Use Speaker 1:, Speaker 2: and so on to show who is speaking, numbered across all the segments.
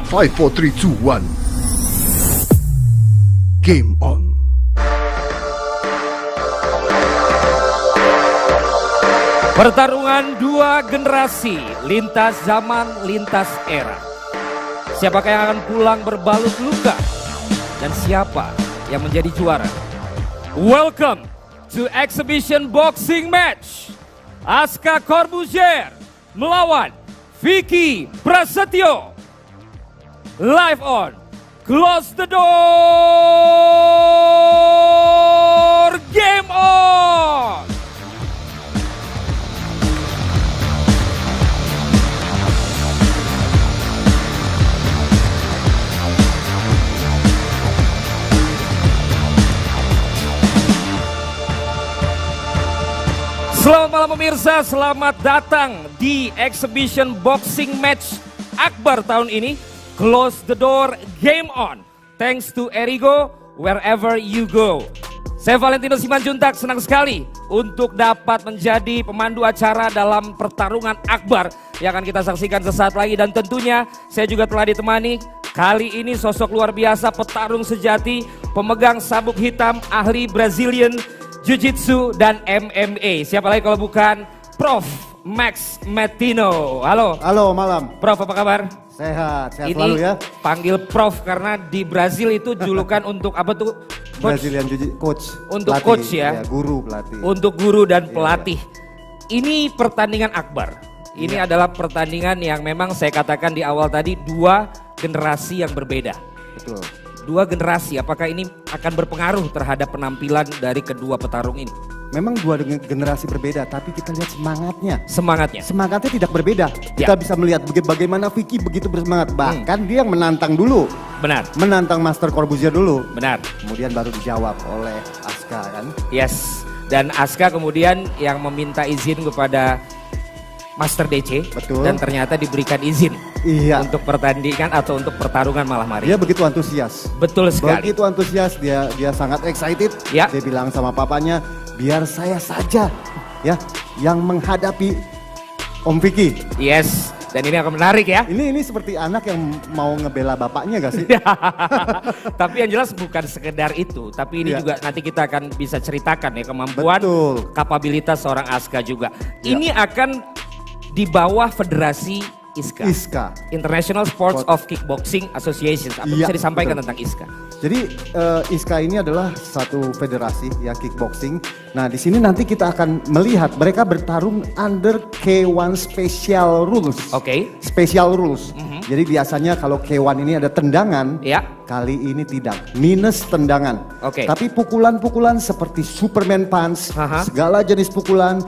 Speaker 1: 5, 4, 3, 2, 1. Game on.
Speaker 2: Pertarungan dua generasi, lintas zaman, lintas era. Siapakah yang akan pulang berbalut luka? Dan siapa yang menjadi juara? Welcome to exhibition boxing match. Aska Corbuzier melawan Vicky Prasetyo. Live on Close the Door, Game On. Selamat malam pemirsa, selamat datang di exhibition boxing match akbar tahun ini. Close the Door, Game On. Thanks to Erigo, wherever you go. Saya Valentino Simanjuntak, senang sekali untuk dapat menjadi pemandu acara dalam pertarungan akbar yang akan kita saksikan sesaat lagi. Dan tentunya saya juga telah ditemani kali ini sosok luar biasa, petarung sejati, pemegang sabuk hitam, ahli Brazilian Jiu-Jitsu dan MMA. Siapa lagi kalau bukan Prof. Max Metino. Halo.
Speaker 3: Halo, malam.
Speaker 2: Prof, apa kabar?
Speaker 3: Sehat
Speaker 2: Ini
Speaker 3: selalu ya.
Speaker 2: Panggil Prof karena di Brazil itu julukan untuk apa tuh?
Speaker 3: Brazilian Jiu-Jitsu coach.
Speaker 2: Untuk
Speaker 3: pelatih,
Speaker 2: coach ya.
Speaker 3: Guru pelatih.
Speaker 2: Untuk guru dan
Speaker 3: Iya,
Speaker 2: pelatih. Ini pertandingan akbar. Ini adalah pertandingan yang memang saya katakan di awal tadi dua generasi yang berbeda.
Speaker 3: Betul.
Speaker 2: Dua generasi, apakah ini akan berpengaruh terhadap penampilan dari kedua petarung ini?
Speaker 3: Memang dua generasi berbeda, tapi kita lihat semangatnya.
Speaker 2: Semangatnya.
Speaker 3: Semangatnya tidak berbeda.
Speaker 2: Ya.
Speaker 3: Kita bisa melihat bagaimana Vicky begitu bersemangat. Bahkan dia yang menantang dulu.
Speaker 2: Benar.
Speaker 3: Menantang Master Corbuzier dulu.
Speaker 2: Benar.
Speaker 3: Kemudian baru dijawab oleh Aska kan.
Speaker 2: Yes. Dan Aska kemudian yang meminta izin kepada Master DC.
Speaker 3: Betul.
Speaker 2: Dan ternyata diberikan izin.
Speaker 3: Iya.
Speaker 2: Untuk pertandingan atau untuk pertarungan malam hari.
Speaker 3: Dia begitu antusias.
Speaker 2: Betul sekali.
Speaker 3: Begitu antusias, dia sangat excited.
Speaker 2: Ya.
Speaker 3: Dia bilang sama papanya, biar saya saja ya yang menghadapi Om Vicky.
Speaker 2: Yes. Dan ini akan menarik ya.
Speaker 3: Ini seperti anak yang mau ngebela bapaknya gak sih?
Speaker 2: Tapi yang jelas bukan sekedar itu. Tapi ini
Speaker 3: Ya.
Speaker 2: juga nanti kita akan bisa ceritakan ya kemampuan,
Speaker 3: Betul.
Speaker 2: kapabilitas seorang Aska juga.
Speaker 3: Ya.
Speaker 2: Ini akan di bawah Federasi ISKA.
Speaker 3: ISKA.
Speaker 2: International Sports of Kickboxing Association. Apa
Speaker 3: Iya,
Speaker 2: bisa disampaikan
Speaker 3: betul.
Speaker 2: tentang ISKA?
Speaker 3: Jadi ISKA ini adalah satu federasi ya kickboxing. Nah di sini nanti kita akan melihat mereka bertarung under K1 Special Rules.
Speaker 2: Oke.
Speaker 3: Special Rules. Jadi biasanya kalau K1 ini ada tendangan,
Speaker 2: Ya.
Speaker 3: kali ini tidak. Minus tendangan.
Speaker 2: Oke.
Speaker 3: Tapi pukulan-pukulan seperti Superman Punch,
Speaker 2: Aha.
Speaker 3: segala jenis pukulan,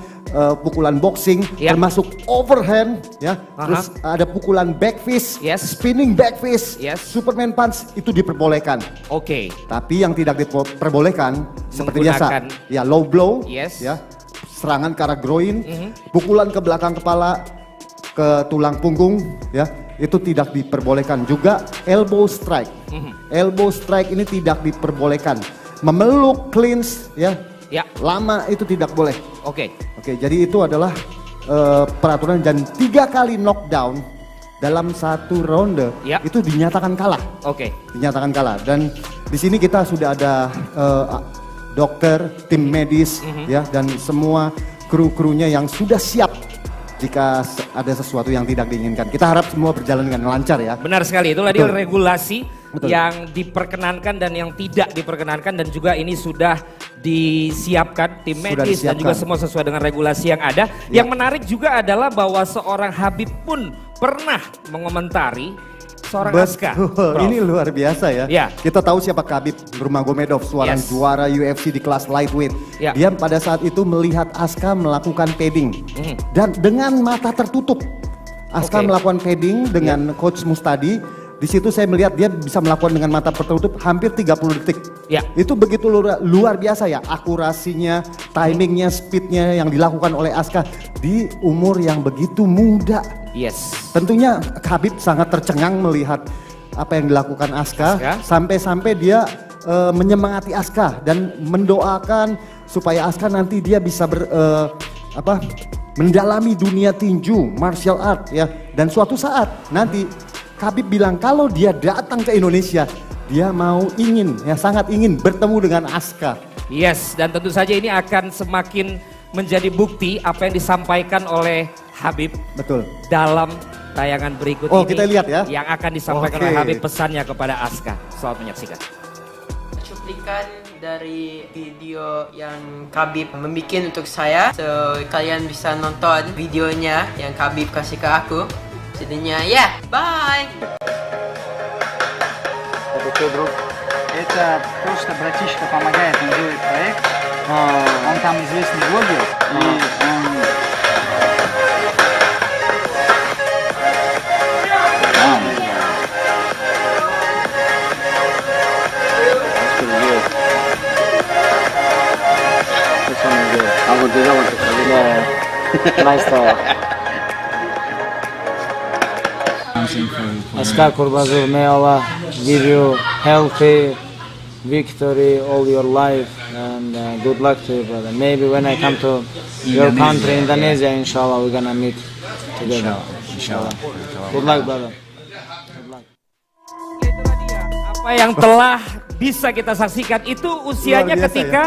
Speaker 3: pukulan boxing,
Speaker 2: Ya.
Speaker 3: termasuk overhand, ya.
Speaker 2: Aha.
Speaker 3: Terus ada pukulan back fist,
Speaker 2: Yes.
Speaker 3: spinning back fist,
Speaker 2: Yes.
Speaker 3: Superman Punch itu diperbolehkan.
Speaker 2: Oke.
Speaker 3: Tapi yang tidak diperbolehkan seperti
Speaker 2: Menggunakan-
Speaker 3: biasa, ya low blow,
Speaker 2: Yes.
Speaker 3: ya, serangan ke arah groin, pukulan ke belakang kepala, ke tulang punggung, ya, itu tidak diperbolehkan. Juga elbow strike, elbow strike ini tidak diperbolehkan. Memeluk, clinch, ya,
Speaker 2: Ya.
Speaker 3: lama itu tidak boleh.
Speaker 2: Oke.
Speaker 3: Oke, jadi itu adalah peraturan dan 3 kali knockdown dalam satu ronde
Speaker 2: Ya.
Speaker 3: itu dinyatakan kalah.
Speaker 2: Oke.
Speaker 3: Dinyatakan kalah. Dan di sini kita sudah ada dokter, tim medis, ya, dan semua kru-krunya yang sudah siap jika ada sesuatu yang tidak diinginkan. Kita harap semua berjalan dengan lancar ya.
Speaker 2: Benar sekali, itulah dia
Speaker 3: Betul.
Speaker 2: regulasi
Speaker 3: Betul.
Speaker 2: yang diperkenankan dan yang tidak diperkenankan, dan juga ini sudah disiapkan tim
Speaker 3: Sudah
Speaker 2: medis dan
Speaker 3: disiapkan.
Speaker 2: juga semua sesuai dengan regulasi yang ada.
Speaker 3: Ya.
Speaker 2: Yang menarik juga adalah bahwa seorang Habib pun pernah mengomentari seorang Aska.
Speaker 3: Betul,
Speaker 2: Prof.
Speaker 3: ini luar biasa ya.
Speaker 2: Ya.
Speaker 3: Kita tahu siapa Khabib Nurmagomedov, seorang
Speaker 2: Yes.
Speaker 3: juara UFC di kelas lightweight.
Speaker 2: Ya.
Speaker 3: Dia pada saat itu melihat Aska melakukan padding dan dengan mata tertutup. Aska
Speaker 2: Oke.
Speaker 3: melakukan padding dengan Coach Mustadi. Di situ saya melihat dia bisa melakukan dengan mata tertutup hampir 30 detik.
Speaker 2: Ya.
Speaker 3: Itu begitu luar biasa ya, akurasinya, timingnya, speednya yang dilakukan oleh Aska di umur yang begitu muda.
Speaker 2: Yes.
Speaker 3: Tentunya Khabib sangat tercengang melihat apa yang dilakukan Aska. Sampai-sampai dia menyemangati Aska dan mendoakan supaya Aska nanti dia bisa mendalami dunia tinju, martial art ya. Dan suatu saat nanti Khabib bilang kalau dia datang ke Indonesia, dia sangat ingin bertemu dengan Asuka.
Speaker 2: Yes, dan tentu saja ini akan semakin menjadi bukti apa yang disampaikan oleh Khabib.
Speaker 3: Betul.
Speaker 2: Dalam tayangan berikut ini.
Speaker 3: Kita lihat ya.
Speaker 2: Yang akan disampaikan oleh Khabib pesannya kepada Asuka. Selamat menyaksikan.
Speaker 4: Cuplikan dari video yang Khabib membuat untuk saya. So kalian bisa nonton videonya yang Khabib kasih ke aku. Jadinya bye!
Speaker 5: Это просто братишка помогает, он делает проект. Он там известный блогер, и он... Asuka Kurbazur, may Allah give you healthy victory all your life and good luck to you, brother. Maybe when I come to your country, Indonesia, inshallah, we're gonna meet together. Inshallah. Good luck, brother.
Speaker 2: Itulah dia apa yang telah bisa kita saksikan. Itu usianya
Speaker 3: Luar biasa,
Speaker 2: ketika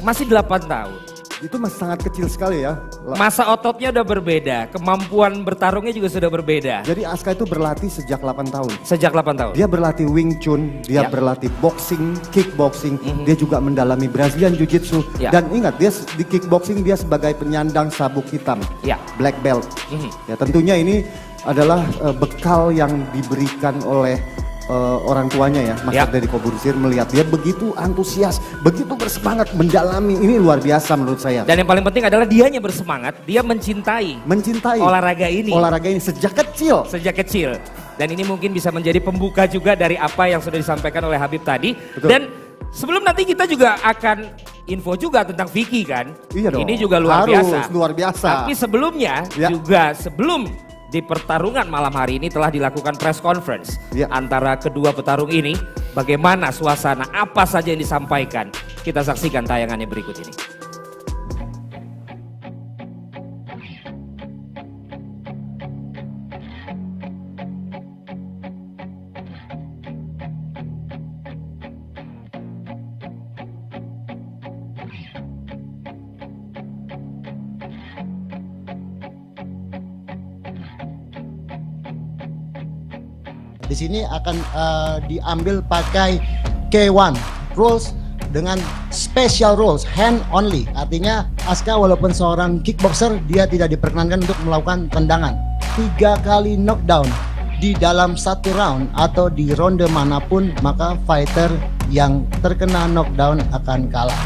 Speaker 2: masih 8 tahun.
Speaker 3: Itu masih sangat kecil sekali ya.
Speaker 2: Masa ototnya udah berbeda, kemampuan bertarungnya juga sudah berbeda.
Speaker 3: Jadi Asuka itu berlatih sejak 8 tahun.
Speaker 2: Sejak 8 tahun.
Speaker 3: Dia berlatih Wing Chun, dia berlatih boxing, kickboxing, dia juga mendalami Brazilian Jiu-Jitsu. Dan ingat, dia di kickboxing dia sebagai penyandang sabuk hitam, black belt. Ya tentunya ini adalah bekal yang diberikan oleh orang tuanya ya, Master Deddy Corbuzier, melihat dia begitu antusias, begitu bersemangat mendalami, ini luar biasa menurut saya.
Speaker 2: Dan yang paling penting adalah dianya bersemangat, dia mencintai olahraga ini.
Speaker 3: Olahraga ini sejak kecil.
Speaker 2: Sejak kecil. Dan ini mungkin bisa menjadi pembuka juga dari apa yang sudah disampaikan oleh Khabib tadi.
Speaker 3: Betul.
Speaker 2: Dan sebelum nanti kita juga akan info juga tentang Vicky kan.
Speaker 3: Iya dong.
Speaker 2: Ini juga luar biasa.
Speaker 3: Luar biasa.
Speaker 2: Tapi sebelumnya juga sebelum di pertarungan malam hari ini telah dilakukan press conference antara kedua petarung ini. Bagaimana suasana, apa saja yang disampaikan. Kita saksikan tayangannya berikut ini.
Speaker 6: Di sini akan diambil pakai K1 rules dengan special rules, hand only. Artinya Asuka walaupun seorang kickboxer, dia tidak diperkenankan untuk melakukan tendangan. 3 kali knockdown di dalam 1 round atau di ronde manapun, maka fighter yang terkena knockdown akan kalah.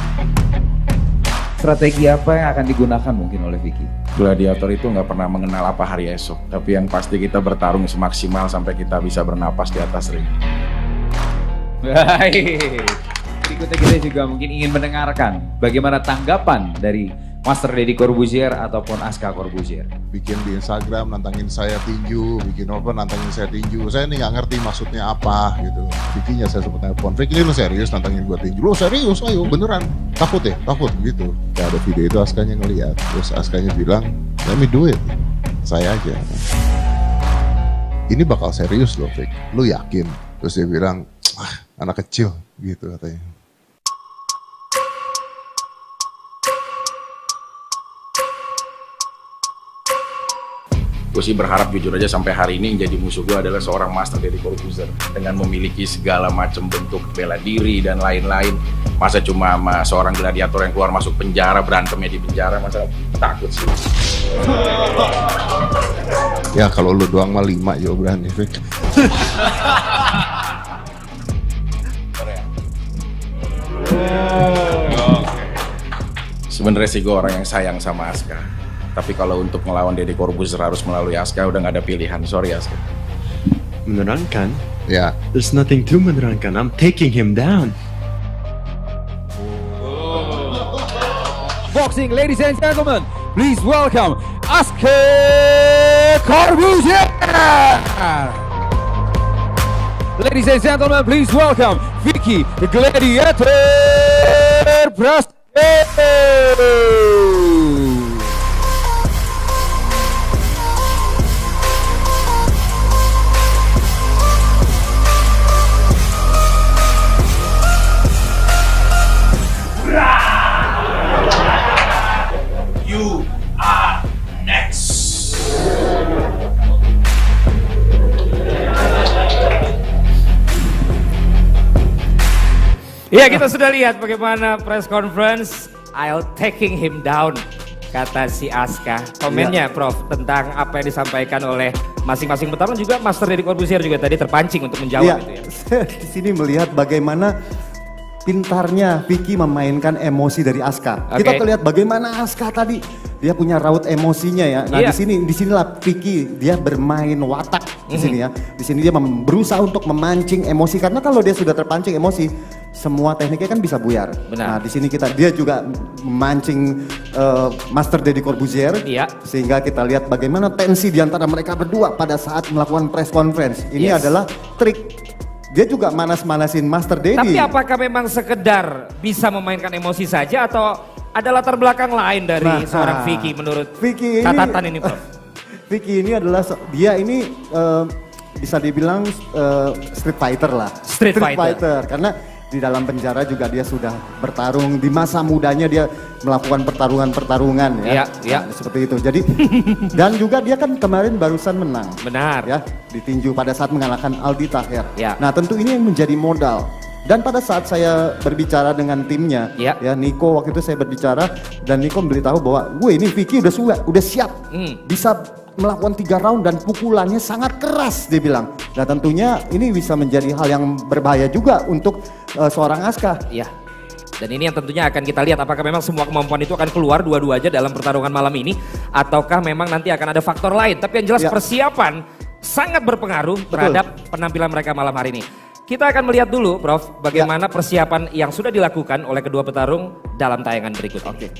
Speaker 7: Strategi apa yang akan digunakan mungkin oleh Vicky? Gladiator itu nggak pernah mengenal apa hari esok, tapi yang pasti kita bertarung semaksimal sampai kita bisa bernapas di atas ring.
Speaker 8: Baik, berikutnya kita juga mungkin ingin mendengarkan bagaimana tanggapan dari Master Deddy Corbuzier ataupun Asuka Corbuzier.
Speaker 9: Bikin di Instagram nantangin saya tinju, bikin apa nantangin saya tinju. Saya ini nggak ngerti maksudnya apa gitu. Bikinnya saya sempat telepon, Vicky ini lu serius nantangin gua tinju? Lu serius? Ayo beneran. Takut ya? Takut gitu. Ya, ada video itu Askanya ngeliat, terus Askanya bilang, let me do it. Saya aja. Ini bakal serius loh Vick, lu yakin? Terus dia bilang, anak kecil gitu katanya.
Speaker 7: Gue sih berharap jujur aja sampai hari ini yang jadi musuh gue adalah seorang Master Deddy Corbuzier dengan memiliki segala macam bentuk bela diri dan lain-lain. Masa cuma sama seorang gladiator yang keluar masuk penjara, berantemnya di penjara, masa takut sih.
Speaker 9: Ya kalau lu doang mah 5 ya berani Vick.
Speaker 7: Sebenarnya sih gue orang yang sayang sama Asuka. Tapi kalau untuk melawan Deddy Corbuzier harus melalui Asuka, udah gak ada pilihan. Sorry Asuka.
Speaker 10: Menerangkan?
Speaker 9: Ya.
Speaker 10: There's nothing to menerangkan. I'm taking him down.
Speaker 8: Boxing, ladies and gentlemen, please welcome Asuka Corbuzier. Ladies and gentlemen, please welcome Vicky the Gladiator Prasetyo.
Speaker 2: Ya, kita sudah lihat bagaimana press conference. I'll taking him down, kata si Aska. Komennya Prof tentang apa yang disampaikan oleh masing-masing petarung, juga Master Deddy Corbuzier juga tadi terpancing untuk menjawab itu ya.
Speaker 3: Saya di sini melihat bagaimana pintarnya Vicky memainkan emosi dari Aska. Kita lihat bagaimana Aska tadi dia punya raut emosinya ya. Nah, disinilah Vicky dia bermain watak di sini ya. Di sini dia berusaha untuk memancing emosi, karena kalau dia sudah terpancing emosi, semua tekniknya kan bisa buyar.
Speaker 2: Benar.
Speaker 3: Nah, di sini dia juga memancing Master Deddy Corbuzier, sehingga kita lihat bagaimana tensi di antara mereka berdua pada saat melakukan press conference. Ini adalah trik. Dia juga manas-manasin Master Deddy.
Speaker 2: Tapi apakah memang sekedar bisa memainkan emosi saja atau ada latar belakang lain dari seorang Vicky menurut catatan ini, Prof?
Speaker 3: Vicky ini adalah dia ini bisa dibilang street fighter lah. Street fighter karena di dalam penjara juga dia sudah bertarung, di masa mudanya dia melakukan pertarungan ya. Nah, seperti itu. Jadi dan juga dia kan kemarin barusan menang.
Speaker 2: Benar.
Speaker 3: Ya, ditinju pada saat mengalahkan Aldi Taher.
Speaker 2: Ya.
Speaker 3: Nah, tentu ini yang menjadi modal. Dan pada saat saya berbicara dengan timnya, ya Niko waktu itu saya berbicara dan Niko memberitahu bahwa gue ini Vicky udah siap, bisa melakukan 3 round dan pukulannya sangat keras dia bilang. Nah tentunya ini bisa menjadi hal yang berbahaya juga untuk seorang Aska.
Speaker 2: Iya. Dan ini yang tentunya akan kita lihat apakah memang semua kemampuan itu akan keluar dua-duanya dalam pertarungan malam ini ataukah memang nanti akan ada faktor lain. Tapi yang jelas persiapan sangat berpengaruh terhadap penampilan mereka malam hari ini. Kita akan melihat dulu Prof bagaimana persiapan yang sudah dilakukan oleh kedua petarung dalam tayangan berikut ini.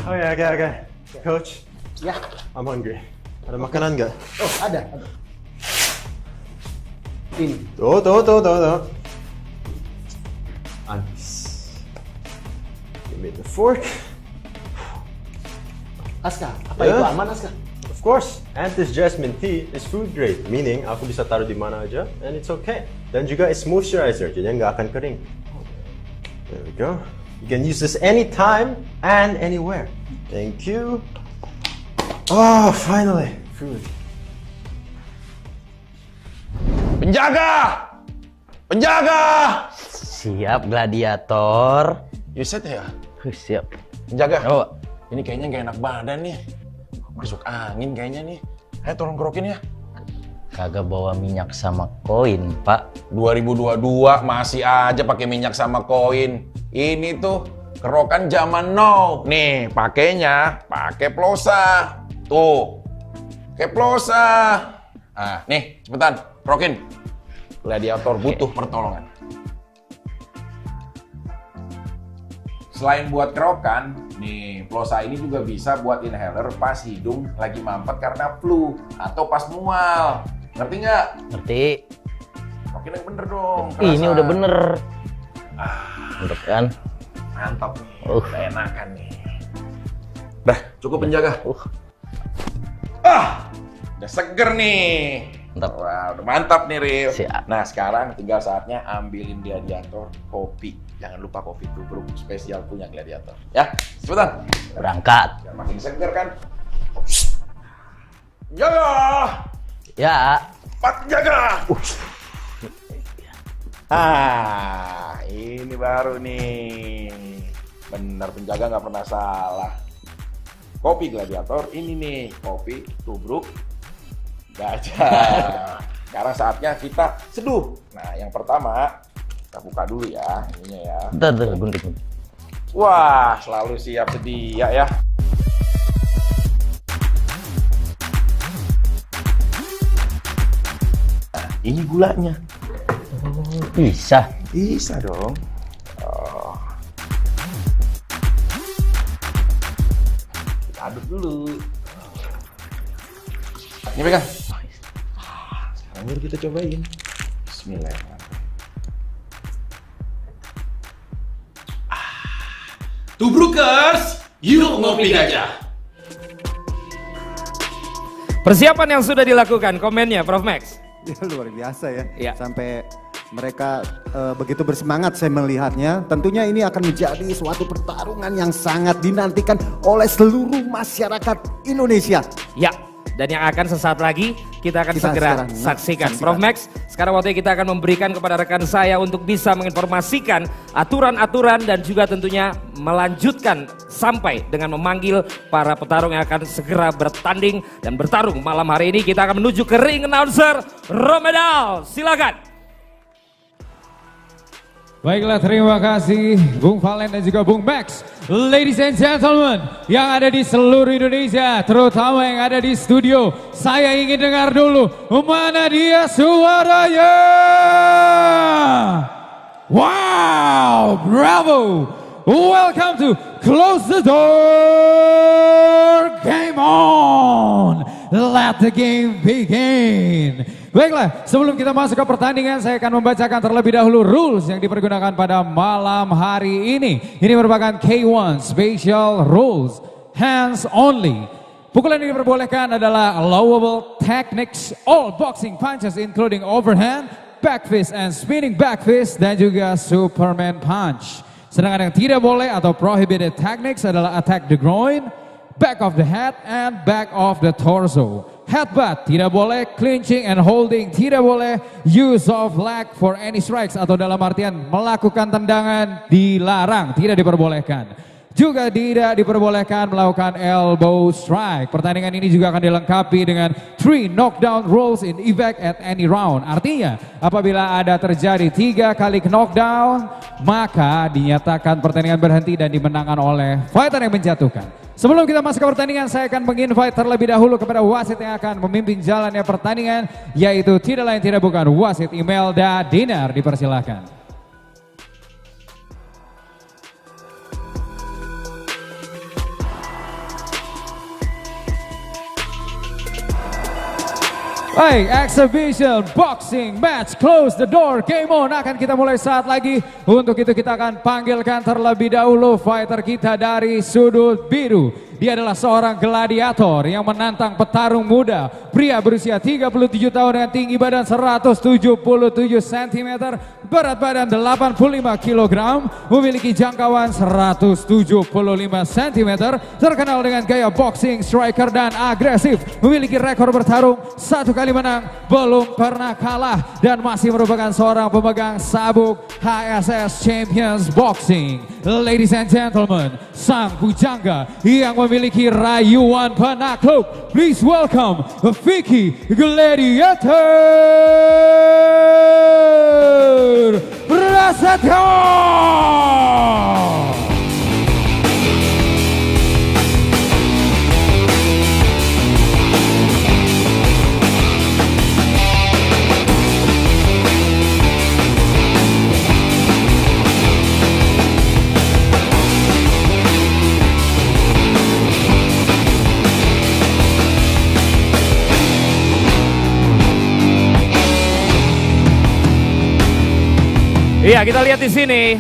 Speaker 10: Oh ya, oke. Coach.
Speaker 6: Ya.
Speaker 10: I'm hungry. Ada makanan nggak?
Speaker 6: Oh, ada. Ini.
Speaker 10: Tuh. Anis. Give me the fork.
Speaker 6: Aska, apa itu aman Aska?
Speaker 10: Of course, Antis Jasmine Tea is food grade, meaning aku bisa taruh di mana aja and it's okay. Dan juga it's moisturizer, jadi nggak akan kering. There we go. You can use this anytime and anywhere. Thank you. Oh, finally, food.
Speaker 7: Penjaga!
Speaker 11: Siap, gladiator.
Speaker 7: You set ya?
Speaker 11: Siap.
Speaker 7: Penjaga. Oh. Ini kayaknya gak enak badan nih. Masuk angin kayaknya nih. Ayo tolong kerokin ya.
Speaker 11: Kagak bawa minyak sama koin, Pak.
Speaker 7: 2022 masih aja pakai minyak sama koin. Ini tuh kerokan zaman now. Nih, pakainya pakai plosa. Tuh. Pakai plosa. Ah, nih, cepetan, kerokin. Gladiator butuh pertolongan. Selain buat kerokan, nih plosa ini juga bisa buat inhaler pas hidung lagi mampet karena flu atau pas mual. Ngerti nggak?
Speaker 11: Ngerti.
Speaker 7: Oke, yang bener dong.
Speaker 11: Ini udah bener. Mantap kan?
Speaker 7: Mantap nih. Udah enakan nih. Dah, cukup penjaga. Udah seger nih.
Speaker 11: Mantap.
Speaker 7: Wah, udah mantap nih, Ril.
Speaker 11: Siap.
Speaker 7: Nah, sekarang tinggal saatnya ambilin Gladiator kopi. Jangan lupa kopi tubruk spesial punya Gladiator. Ya, cepetan.
Speaker 11: Berangkat.
Speaker 7: Biar makin seger kan. Jaga!
Speaker 11: Ya.
Speaker 7: Cepat jaga! Ini baru nih. Bener, penjaga nggak pernah salah. Kopi Gladiator ini nih, kopi tubruk gajah. Sekarang saatnya kita seduh. Nah, yang pertama kita buka dulu ya, ininya ya.
Speaker 11: Bentar, gunting.
Speaker 7: Wah, selalu siap sedia ya. Nah, ini gulanya.
Speaker 11: Bisa?
Speaker 7: Bisa dong. Oh. Kita aduk dulu. Ini pegang. Sekarang baru kita cobain. Bismillahirrahmanirrahim.
Speaker 12: Tubrukers, yuk ngopi gajah.
Speaker 2: Persiapan yang sudah dilakukan, komennya Prof Max.
Speaker 3: Ya, luar biasa ya. Sampai mereka begitu bersemangat saya melihatnya. Tentunya ini akan menjadi suatu pertarungan yang sangat dinantikan oleh seluruh masyarakat Indonesia.
Speaker 2: Ya, dan yang akan sesaat lagi kita akan segera saksikan. Prof Max, sekarang waktunya kita akan memberikan kepada rekan saya untuk bisa menginformasikan aturan-aturan dan juga tentunya melanjutkan sampai dengan memanggil para petarung yang akan segera bertanding dan bertarung malam hari ini. Kita akan menuju ke ring announcer Romedal, silakan.
Speaker 8: Baiklah, terima kasih Bung Valen dan juga Bung Max. Ladies and gentlemen yang ada di seluruh Indonesia, terutama yang ada di studio, saya ingin dengar dulu, mana dia suaranya? Wow, bravo! Welcome to Close the Door, Game On! Let the game begin! Baiklah, sebelum kita masuk ke pertandingan, saya akan membacakan terlebih dahulu rules yang dipergunakan pada malam hari ini. Ini merupakan K1 Special Rules, hands only. Pukulan yang diperbolehkan adalah allowable techniques, all boxing punches including overhand, back fist and spinning back fist, dan juga Superman punch. Sedangkan yang tidak boleh atau prohibited techniques adalah attack the groin, back of the head, and back of the torso. Headbutt tidak boleh, clinching and holding tidak boleh, use of leg for any strikes atau dalam artian melakukan tendangan dilarang, tidak diperbolehkan. Juga tidak diperbolehkan melakukan elbow strike. Pertandingan ini juga akan dilengkapi dengan 3 knockdown rolls in effect at any round. Artinya apabila ada terjadi 3 kali knockdown, maka dinyatakan pertandingan berhenti dan dimenangkan oleh fighter yang menjatuhkan. Sebelum kita masuk ke pertandingan, saya akan menginvite terlebih dahulu kepada wasit yang akan memimpin jalannya pertandingan, yaitu tidak lain tidak bukan wasit Imelda Dinar. Dipersilahkan. Baik, exhibition boxing match close the door game on akan kita mulai saat lagi. Untuk itu kita akan panggilkan terlebih dahulu fighter kita dari sudut biru. Dia adalah seorang gladiator yang menantang petarung muda, pria berusia 37 tahun dengan tinggi badan 177 cm, berat badan 85 kg, memiliki jangkauan 175 cm, terkenal dengan gaya boxing, striker dan agresif, memiliki rekor bertarung 1 kali menang, belum pernah kalah, dan masih merupakan seorang pemegang sabuk HSS Champions Boxing. Ladies and gentlemen, sang pujangga yang memiliki rayuan penakluk, please welcome Vicky Gladiator Prasetyo.
Speaker 2: Iya, kita lihat di sini,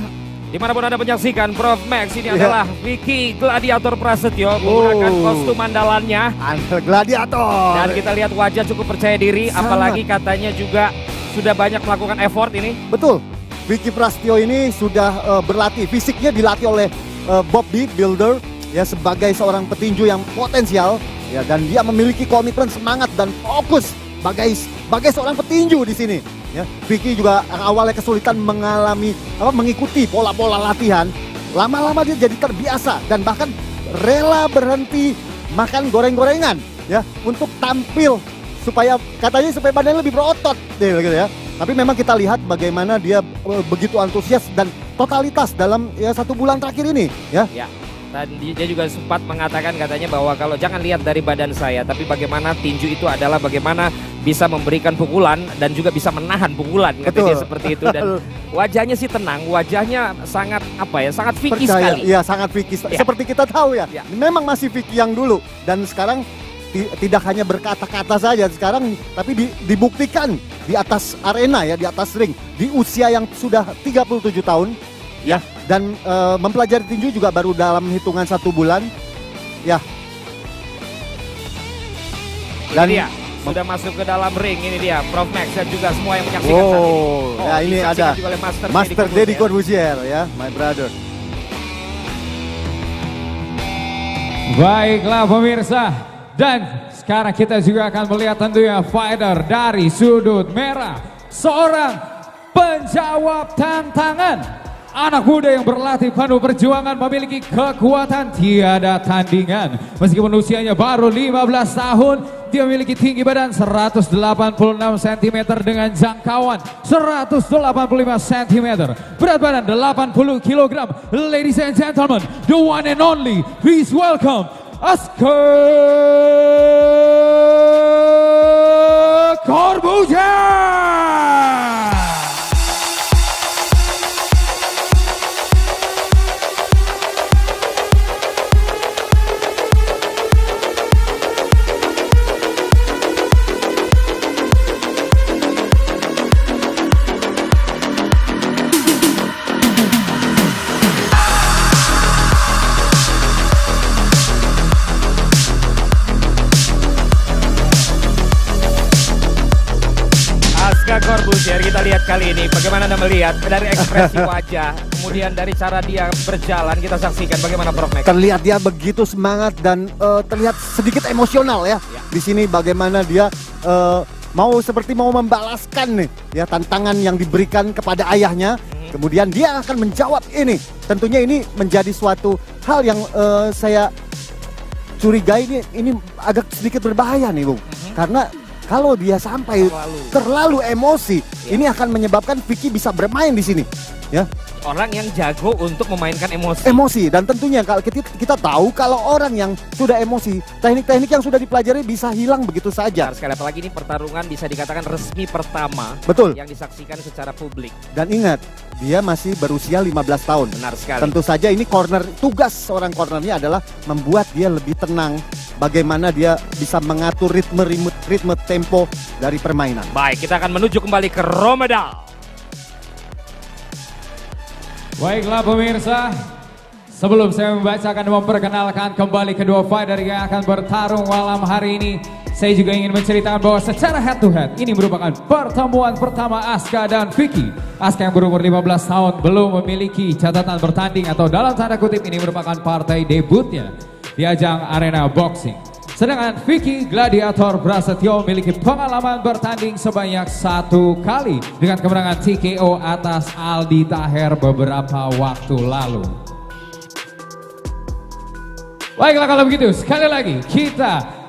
Speaker 2: dimanapun Anda menyaksikan, Prof Max ini adalah Vicky Gladiator Prasetyo menggunakan kostum andalannya.
Speaker 3: Gladiator.
Speaker 2: Dan kita lihat wajah cukup percaya diri, apalagi katanya juga sudah banyak melakukan effort ini.
Speaker 3: Betul, Vicky Prasetyo ini sudah berlatih, fisiknya dilatih oleh Bobby Builder ya sebagai seorang petinju yang potensial ya, dan dia memiliki komitmen, semangat dan fokus sebagai seorang petinju di sini. Ya, Vicky juga awalnya kesulitan mengikuti pola-pola latihan. Lama-lama dia jadi terbiasa dan bahkan rela berhenti makan goreng-gorengan ya untuk tampil supaya badannya lebih berotot gitu ya. Tapi memang kita lihat bagaimana dia begitu antusias dan totalitas dalam ya 1 bulan terakhir ini ya.
Speaker 2: Ya. Dan dia juga sempat mengatakan katanya bahwa kalau jangan lihat dari badan saya, tapi bagaimana tinju itu adalah bagaimana bisa memberikan pukulan dan juga bisa menahan pukulan. Katanya seperti itu, dan wajahnya sih tenang, wajahnya sangat sangat Vicky sekali.
Speaker 3: Iya, sangat Vicky. Ya. Seperti kita tahu ya, memang masih Vicky yang dulu dan sekarang tidak hanya berkata-kata saja sekarang, tapi dibuktikan di atas arena ya, di atas ring, di usia yang sudah 37 tahun. Ya, dan mempelajari tinju juga baru dalam hitungan 1 bulan, ya.
Speaker 2: Dan dia sudah masuk ke dalam ring, ini dia Prof Max dan juga semua yang menyaksikan saat ini.
Speaker 3: Ya ini ada Master Deddy Corbuzier ya, my brother.
Speaker 8: Baiklah pemirsa, Dan sekarang kita juga akan melihat tentunya fighter dari sudut merah. Seorang penjawab tantangan. Anak muda yang berlatih penuh perjuangan, memiliki kekuatan tiada tandingan. Meskipun usianya baru 15 tahun, dia memiliki tinggi badan 186 cm dengan jangkauan 185 cm. Berat badan 80 kg. Ladies and gentlemen, the one and only, please welcome Aska Corbuzier.
Speaker 2: Corbuzier, kita lihat kali ini bagaimana Anda melihat dari ekspresi wajah, kemudian dari cara dia berjalan, kita saksikan bagaimana Prof Max.
Speaker 3: Terlihat dia begitu semangat dan terlihat sedikit emosional ya. Di sini bagaimana dia seperti mau membalaskan nih ya tantangan yang diberikan kepada ayahnya. Kemudian dia akan menjawab ini. Tentunya ini menjadi suatu hal yang saya curigai ini agak sedikit berbahaya nih Bung. Karena kalau dia sampai terlalu emosi, ini akan menyebabkan Vicky bisa bermain di sini, ya.
Speaker 2: Orang yang jago untuk memainkan emosi.
Speaker 3: Emosi, dan tentunya kalau kita tahu kalau orang yang sudah emosi, teknik-teknik yang sudah dipelajari bisa hilang begitu saja.
Speaker 2: Benar sekali, apalagi ini pertarungan bisa dikatakan resmi pertama.
Speaker 3: Betul.
Speaker 2: Yang disaksikan secara publik.
Speaker 3: Dan ingat, dia masih berusia 15 tahun.
Speaker 2: Benar sekali.
Speaker 3: Tentu saja ini tugas seorang cornernya adalah membuat dia lebih tenang. Bagaimana dia bisa mengatur ritme tempo dari permainan.
Speaker 2: Baik, kita akan menuju kembali ke Romedal.
Speaker 8: Baiklah pemirsa, sebelum saya membacakan dan memperkenalkan kembali kedua fighter yang akan bertarung malam hari ini, saya juga ingin menceritakan bahwa secara head to head ini merupakan pertemuan pertama Aska dan Vicky. Aska yang berumur 15 tahun belum memiliki catatan bertanding atau dalam tanda kutip ini merupakan partai debutnya di ajang arena boxing. Sedangkan Vicky Gladiator Prasetyo memiliki pengalaman bertanding sebanyak 1 kali dengan kemenangan TKO atas Aldi Taher beberapa waktu lalu. Baiklah kalau begitu, sekali lagi kita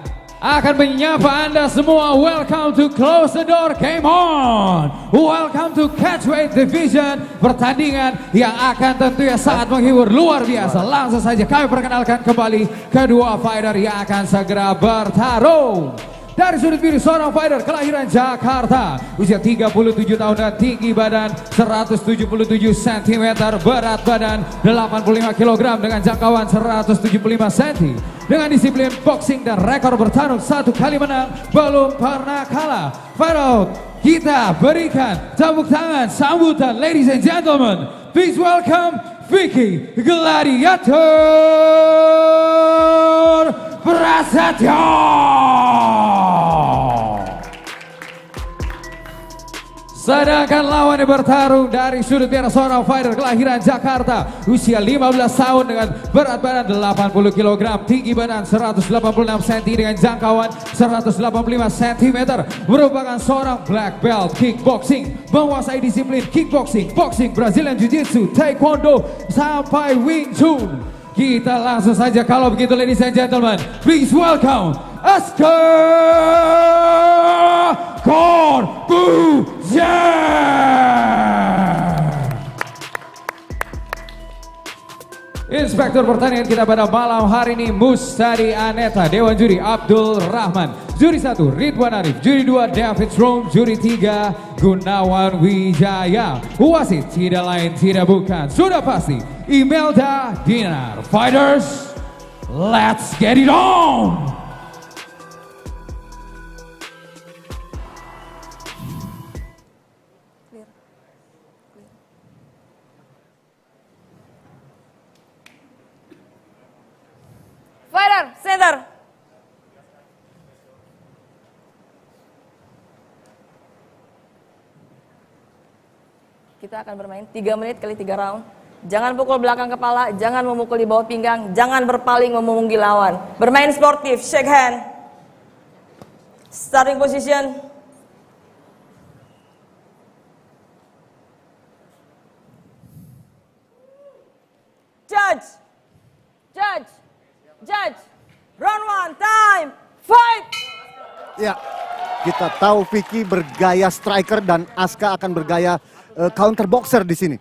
Speaker 8: akan menyapa Anda semua. Welcome to Close the Door Game On. Welcome to Catchweight Division. Pertandingan yang akan tentunya sangat menghibur, luar biasa. Langsung saja kami perkenalkan kembali kedua fighter yang akan segera bertarung. Dari sudut biru seorang fighter kelahiran Jakarta, usia 37 tahun dan tinggi badan 177 cm, berat badan 85 kg dengan jangkauan 175 cm. Dengan disiplin boxing dan rekor bertarung 1 kali menang, belum pernah kalah. Fight out, kita berikan tepuk tangan sambutan, ladies and gentlemen. Please welcome Vicky Gladiator Prasetyo. Sedangkan lawan yang bertarung dari sudut biru seorang fighter kelahiran Jakarta, usia 15 tahun dengan berat badan 80 kg, tinggi badan 186 cm dengan jangkauan 185 cm, merupakan seorang black belt kickboxing, menguasai disiplin kickboxing, boxing, Brazilian Jiu-Jitsu, Taekwondo, sampai Wing Chun. Kita langsung saja kalau begitu, ladies and gentlemen, please welcome Aska Corbuzier. Inspektur pertandingan kita pada malam hari ini Mustadi Aneta, Dewan Juri Abdul Rahman, Juri 1 Ridwan Arif, Juri 2 David Strom, Juri 3 Gunawan Wijaya. Wasit tidak lain tidak bukan, sudah pasti Imelda Dinar. Fighters, let's get it on!
Speaker 13: Fighter, center. Kita akan bermain 3 menit kali 3 round. Jangan pukul belakang kepala, jangan memukul di bawah pinggang, jangan berpaling memunggil lawan. Bermain sportif, shake hand. Starting position. Judge. Judge. Judge. Round 1, time, fight!
Speaker 3: Ya, kita tahu Vicky bergaya striker dan Aska akan bergaya counter boxer di sini.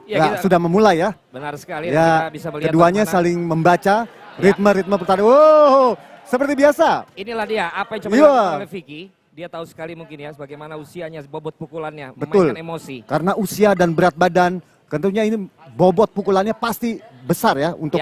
Speaker 3: Ya, sudah memulai ya.
Speaker 2: Benar sekali.
Speaker 3: Ya,
Speaker 2: kita bisa melihat
Speaker 3: keduanya saling membaca ritme pertandingan. Wow, seperti biasa.
Speaker 2: Inilah dia apa yang coba dilakukan oleh Vicky. Dia tahu sekali mungkin ya bagaimana usianya, bobot pukulannya,
Speaker 3: Betul.
Speaker 2: memainkan emosi.
Speaker 3: Karena usia dan berat badan, tentunya ini bobot pukulannya pasti besar ya untuk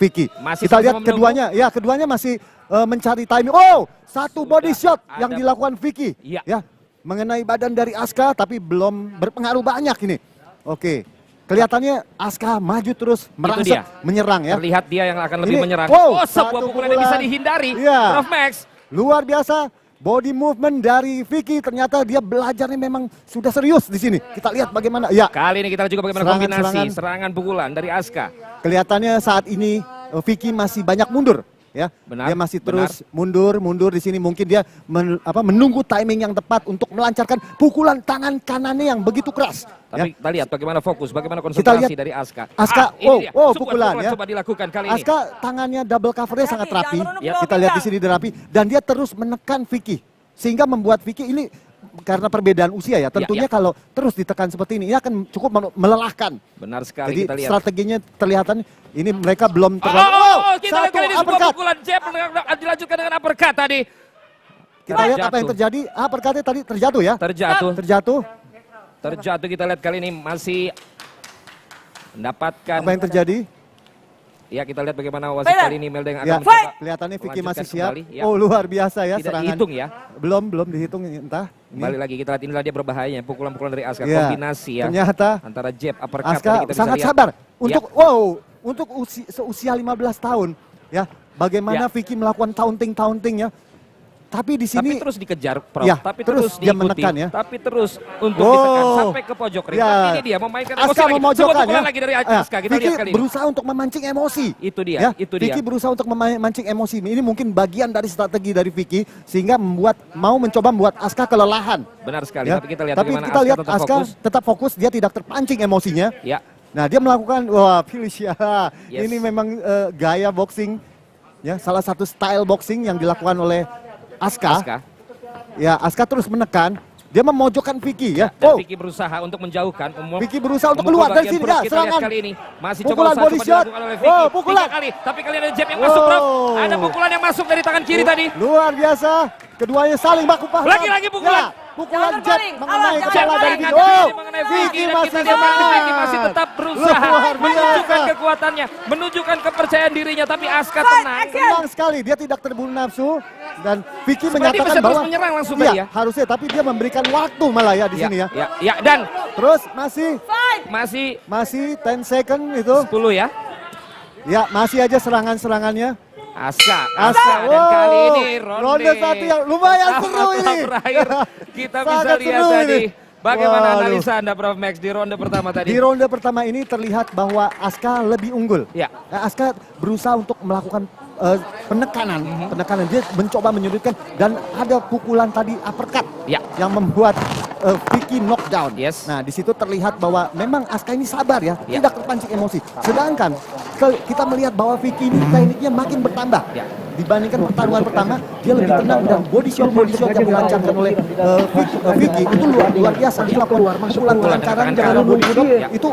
Speaker 3: Vicky.
Speaker 2: Masih
Speaker 3: Kita lihat
Speaker 2: menunggu.
Speaker 3: keduanya masih mencari timing. Oh, satu body shot yang dilakukan Vicky.
Speaker 2: Iya.
Speaker 3: Ya, mengenai badan dari Aska tapi belum berpengaruh banyak ini. Oke. Kelihatannya Aska maju terus merangsek menyerang ya.
Speaker 2: Terlihat dia yang akan lebih
Speaker 3: Ini,
Speaker 2: menyerang.
Speaker 3: wow,
Speaker 2: Oh, sebuah
Speaker 3: satu
Speaker 2: pukulan yang bisa dihindari.
Speaker 3: Iya.
Speaker 2: Prof Max.
Speaker 3: Luar biasa. Body movement dari Vicky, ternyata dia belajarnya memang sudah serius di sini. Kita lihat bagaimana. Ya.
Speaker 2: Kali ini kita juga bagaimana kombinasi serangan pukulan dari Aska.
Speaker 3: Kelihatannya saat ini Vicky masih banyak mundur. Ya,
Speaker 2: Benar,
Speaker 3: dia masih terus mundur di sini. Mungkin dia menunggu timing yang tepat untuk melancarkan pukulan tangan kanannya yang begitu keras.
Speaker 2: Tapi kita lihat bagaimana fokus, bagaimana
Speaker 3: Kita
Speaker 2: konsentrasi
Speaker 3: lihat
Speaker 2: dari Aska.
Speaker 3: Aska,
Speaker 2: Ini dia.
Speaker 3: pukulan ya.
Speaker 2: Coba dilakukan kali ini.
Speaker 3: Aska tangannya double covernya sangat rapi.
Speaker 2: Ya.
Speaker 3: Kita lihat di sini dia rapi dan dia terus menekan Vicky sehingga membuat Vicky ini karena perbedaan usia ya. Tentunya kalau terus ditekan seperti ini akan cukup melelahkan.
Speaker 2: Benar sekali.
Speaker 3: Jadi
Speaker 2: kita lihat.
Speaker 3: strateginya terlihatan ini mereka belum
Speaker 2: Kita lihat kali ini sebuah pukulan jab dilanjutkan dengan uppercut tadi.
Speaker 3: Kita lihat apa yang terjadi. Uppercutnya tadi terjatuh ya.
Speaker 2: Terjatuh kita lihat kali ini masih mendapatkan.
Speaker 3: Apa yang terjadi?
Speaker 2: Ya kita lihat bagaimana wasit kali ini Melda yang akan
Speaker 3: Ya, kelihatannya Vicky masih siap.
Speaker 2: Kembali, ya.
Speaker 3: Oh, luar biasa ya
Speaker 2: Tidak
Speaker 3: serangan.
Speaker 2: dihitung ya.
Speaker 3: Belum dihitung entah.
Speaker 2: Kembali lagi kita lihat inilah dia berbahayanya pukulan-pukulan dari Aska
Speaker 3: Ya,
Speaker 2: kombinasi ya.
Speaker 3: ternyata
Speaker 2: antara jab uppercut
Speaker 3: Aska
Speaker 2: tadi kita bisa
Speaker 3: sangat
Speaker 2: lihat.
Speaker 3: sabar untuk
Speaker 2: Ya.
Speaker 3: untuk seusia 15 tahun ya. Bagaimana Vicky melakukan taunting ya. Tapi di sini
Speaker 2: terus dikejar, Prof.
Speaker 3: Ya,
Speaker 2: tapi
Speaker 3: terus
Speaker 2: terus
Speaker 3: dia
Speaker 2: diikuti,
Speaker 3: menekan ya.
Speaker 2: tapi terus untuk ditekan sampai ke pojok ring.
Speaker 3: Ya.
Speaker 2: Tapi ini dia memainkan emosi
Speaker 3: Aska
Speaker 2: lagi.
Speaker 3: memojokkan
Speaker 2: Sebuah pukulan
Speaker 3: ya.
Speaker 2: lagi dari Aska. Kita
Speaker 3: Vicky
Speaker 2: lihat kali ini.
Speaker 3: berusaha untuk memancing emosi.
Speaker 2: Itu dia,
Speaker 3: Ya,
Speaker 2: itu dia.
Speaker 3: Vicky berusaha untuk memancing emosi. Ini mungkin bagian dari strategi dari Vicky sehingga mencoba membuat Aska kelelahan.
Speaker 2: Benar sekali.
Speaker 3: Ya.
Speaker 2: Tapi kita lihat
Speaker 3: Tapi
Speaker 2: bagaimana
Speaker 3: kita lihat
Speaker 2: tetap
Speaker 3: Aska
Speaker 2: fokus.
Speaker 3: tetap fokus, dia tidak terpancing emosinya.
Speaker 2: Ya.
Speaker 3: Nah, dia melakukan Felicia.
Speaker 2: Yes.
Speaker 3: Ini memang gaya boxing ya, salah satu style boxing yang dilakukan oleh Aska. Ya, Aska terus menekan. Dia memojokkan Vicky ya.
Speaker 2: Dan Vicky berusaha untuk menjauhkan.
Speaker 3: Vicky berusaha untuk keluar dari sini ya,
Speaker 2: Kita
Speaker 3: serangan.
Speaker 2: lihat kali ini masih
Speaker 3: Pukulan body shot.
Speaker 2: dilakukan oleh Vicky.
Speaker 3: Pukulan.
Speaker 2: 3 kali. Tapi kali ada jab yang masuk, Prof. Ada pukulan yang masuk dari tangan kiri tadi.
Speaker 3: Luar biasa. Keduanya saling baku pahan.
Speaker 2: Lagi-lagi pukulan.
Speaker 3: Ya, pukulan jab mengenai
Speaker 2: Jab
Speaker 3: kepala dari
Speaker 2: mengenai
Speaker 3: Vicky.
Speaker 2: mengenai
Speaker 3: Vicky
Speaker 2: Vicky dan
Speaker 3: masih
Speaker 2: kita lihat
Speaker 3: semangat.
Speaker 2: Vicky masih tetap berusaha
Speaker 3: Luar biasa.
Speaker 2: menunjukkan kekuatannya, menunjukkan kepercayaan dirinya, tapi Aska tenang.
Speaker 3: Tenang sekali, dia tidak terburu nafsu dan Vicky
Speaker 2: Seperti
Speaker 3: menyatakan
Speaker 2: bisa terus
Speaker 3: bahwa
Speaker 2: menyerang langsung
Speaker 3: iya,
Speaker 2: tadi ya.
Speaker 3: harusnya, tapi dia memberikan waktu malah ya di sini ya.
Speaker 2: Ya, dan
Speaker 3: terus masih 10 second itu.
Speaker 2: 10 ya.
Speaker 3: Ya, masih aja serangan-serangannya.
Speaker 2: Aska.
Speaker 3: Wow.
Speaker 2: Dan kali ini ronde
Speaker 3: satu yang lumayan seru ini.
Speaker 2: Berakhir. Kita bisa
Speaker 3: Sangat
Speaker 2: lihat
Speaker 3: seru
Speaker 2: tadi.
Speaker 3: ini.
Speaker 2: Bagaimana
Speaker 3: Waduh.
Speaker 2: analisa Anda, Prof Max, di ronde pertama tadi?
Speaker 3: Di ronde pertama ini terlihat bahwa Aska lebih unggul.
Speaker 2: Ya.
Speaker 3: Aska berusaha untuk melakukan penekanan. Dia mencoba menyudutkan dan ada pukulan tadi uppercut yang membuat Vicky knockdown. Nah, di situ terlihat bahwa memang Aska ini sabar ya, tidak terpancing emosi. Sedangkan kita melihat bahwa Vicky ini tekniknya makin bertambah. Dibandingkan pertarungan pertama, dia lebih tenang dan body shot yang dilancarkan oleh Vicky itu luar biasa. Dia melakukan pukulan lancaran dengan itu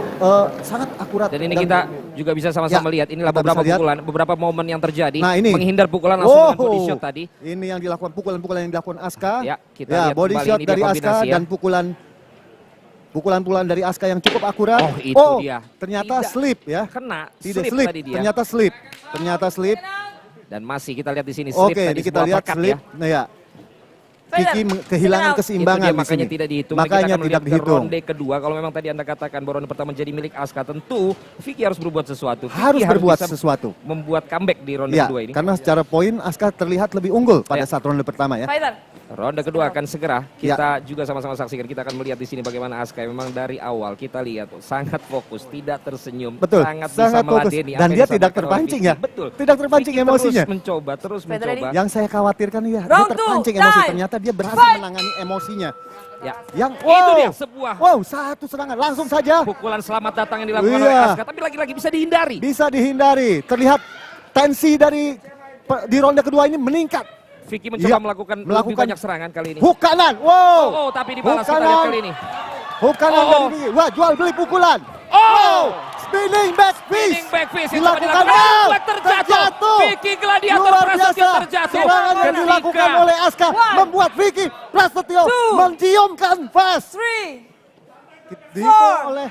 Speaker 3: sangat akurat.
Speaker 2: Dan ini kita juga bisa sama-sama lihat. Inilah beberapa pukulan, beberapa momen yang terjadi.
Speaker 3: Nah, ini
Speaker 2: menghindar pukulan langsung dengan body shot tadi.
Speaker 3: Ini yang dilakukan pukulan-pukulan yang dilakukan Aska.
Speaker 2: Ya, kita lihat
Speaker 3: body
Speaker 2: kembali
Speaker 3: shot
Speaker 2: ini dia
Speaker 3: dari Aska
Speaker 2: kombinasi ya.
Speaker 3: dan pukulan-pukulan dari Aska yang cukup akurat.
Speaker 2: Oh, itu dia.
Speaker 3: Ternyata slip ya.
Speaker 2: Kena.
Speaker 3: Tidak
Speaker 2: Slip
Speaker 3: slip.
Speaker 2: tadi dia.
Speaker 3: Ternyata slip.
Speaker 2: Dan masih kita lihat di sini slip
Speaker 3: Oke,
Speaker 2: tadi,
Speaker 3: ini kita
Speaker 2: sebuah
Speaker 3: lihat
Speaker 2: uppercut
Speaker 3: slip.
Speaker 2: ya.
Speaker 3: Nah ya. Vicky kehilangan keseimbangan
Speaker 2: Itu dia,
Speaker 3: di
Speaker 2: makanya
Speaker 3: sini.
Speaker 2: tidak dihitung.
Speaker 3: Makanya
Speaker 2: Kita akan
Speaker 3: tidak
Speaker 2: melihat ke
Speaker 3: dihitung.
Speaker 2: ronde kedua. Kalau memang tadi Anda katakan bahwa ronde pertama menjadi milik Aska, tentu Vicky harus berbuat sesuatu.
Speaker 3: Harus
Speaker 2: Vicky
Speaker 3: berbuat
Speaker 2: bisa
Speaker 3: sesuatu.
Speaker 2: Membuat comeback di ronde
Speaker 3: Ya,
Speaker 2: kedua ini.
Speaker 3: karena secara poin Aska terlihat lebih unggul pada saat ronde pertama ya.
Speaker 2: Ronde kedua akan segera kita juga sama-sama saksikan. Kita akan melihat di sini bagaimana Aska memang dari awal kita lihat sangat fokus, tidak tersenyum,
Speaker 3: Betul,
Speaker 2: sangat bisa
Speaker 3: fokus.
Speaker 2: meladeni.
Speaker 3: Dan dia tidak terpancing ya.
Speaker 2: Betul.
Speaker 3: Tidak terpancing
Speaker 2: Vicky
Speaker 3: emosinya.
Speaker 2: Terus mencoba.
Speaker 3: Yang saya khawatirkan ya, dia terpancing emosi. Ternyata dia berhasil menangani emosinya.
Speaker 2: Ya.
Speaker 3: Yang
Speaker 2: Itu dia sebuah
Speaker 3: satu serangan langsung saja.
Speaker 2: Pukulan selamat datang yang dilakukan oleh Aska, tapi lagi-lagi bisa dihindari.
Speaker 3: Bisa dihindari. Terlihat tensi di ronde kedua ini meningkat.
Speaker 2: Vicky mencoba melakukan lebih banyak serangan kali ini.
Speaker 3: Hook kanan,
Speaker 2: Tapi dibalas kita lihat kali ini.
Speaker 3: Hook kanan dari Vicky. Wah, jual beli pukulan. Spinning back fist. Dilakukan, terjatuh.
Speaker 2: Vicky Gladiator
Speaker 3: luar
Speaker 2: Prasetyo
Speaker 3: biasa.
Speaker 2: terjatuh.
Speaker 3: Serangan yang dilakukan oleh Aska membuat Vicky Prasetyo menciumkan fast.
Speaker 13: 3,
Speaker 3: Dihitung oleh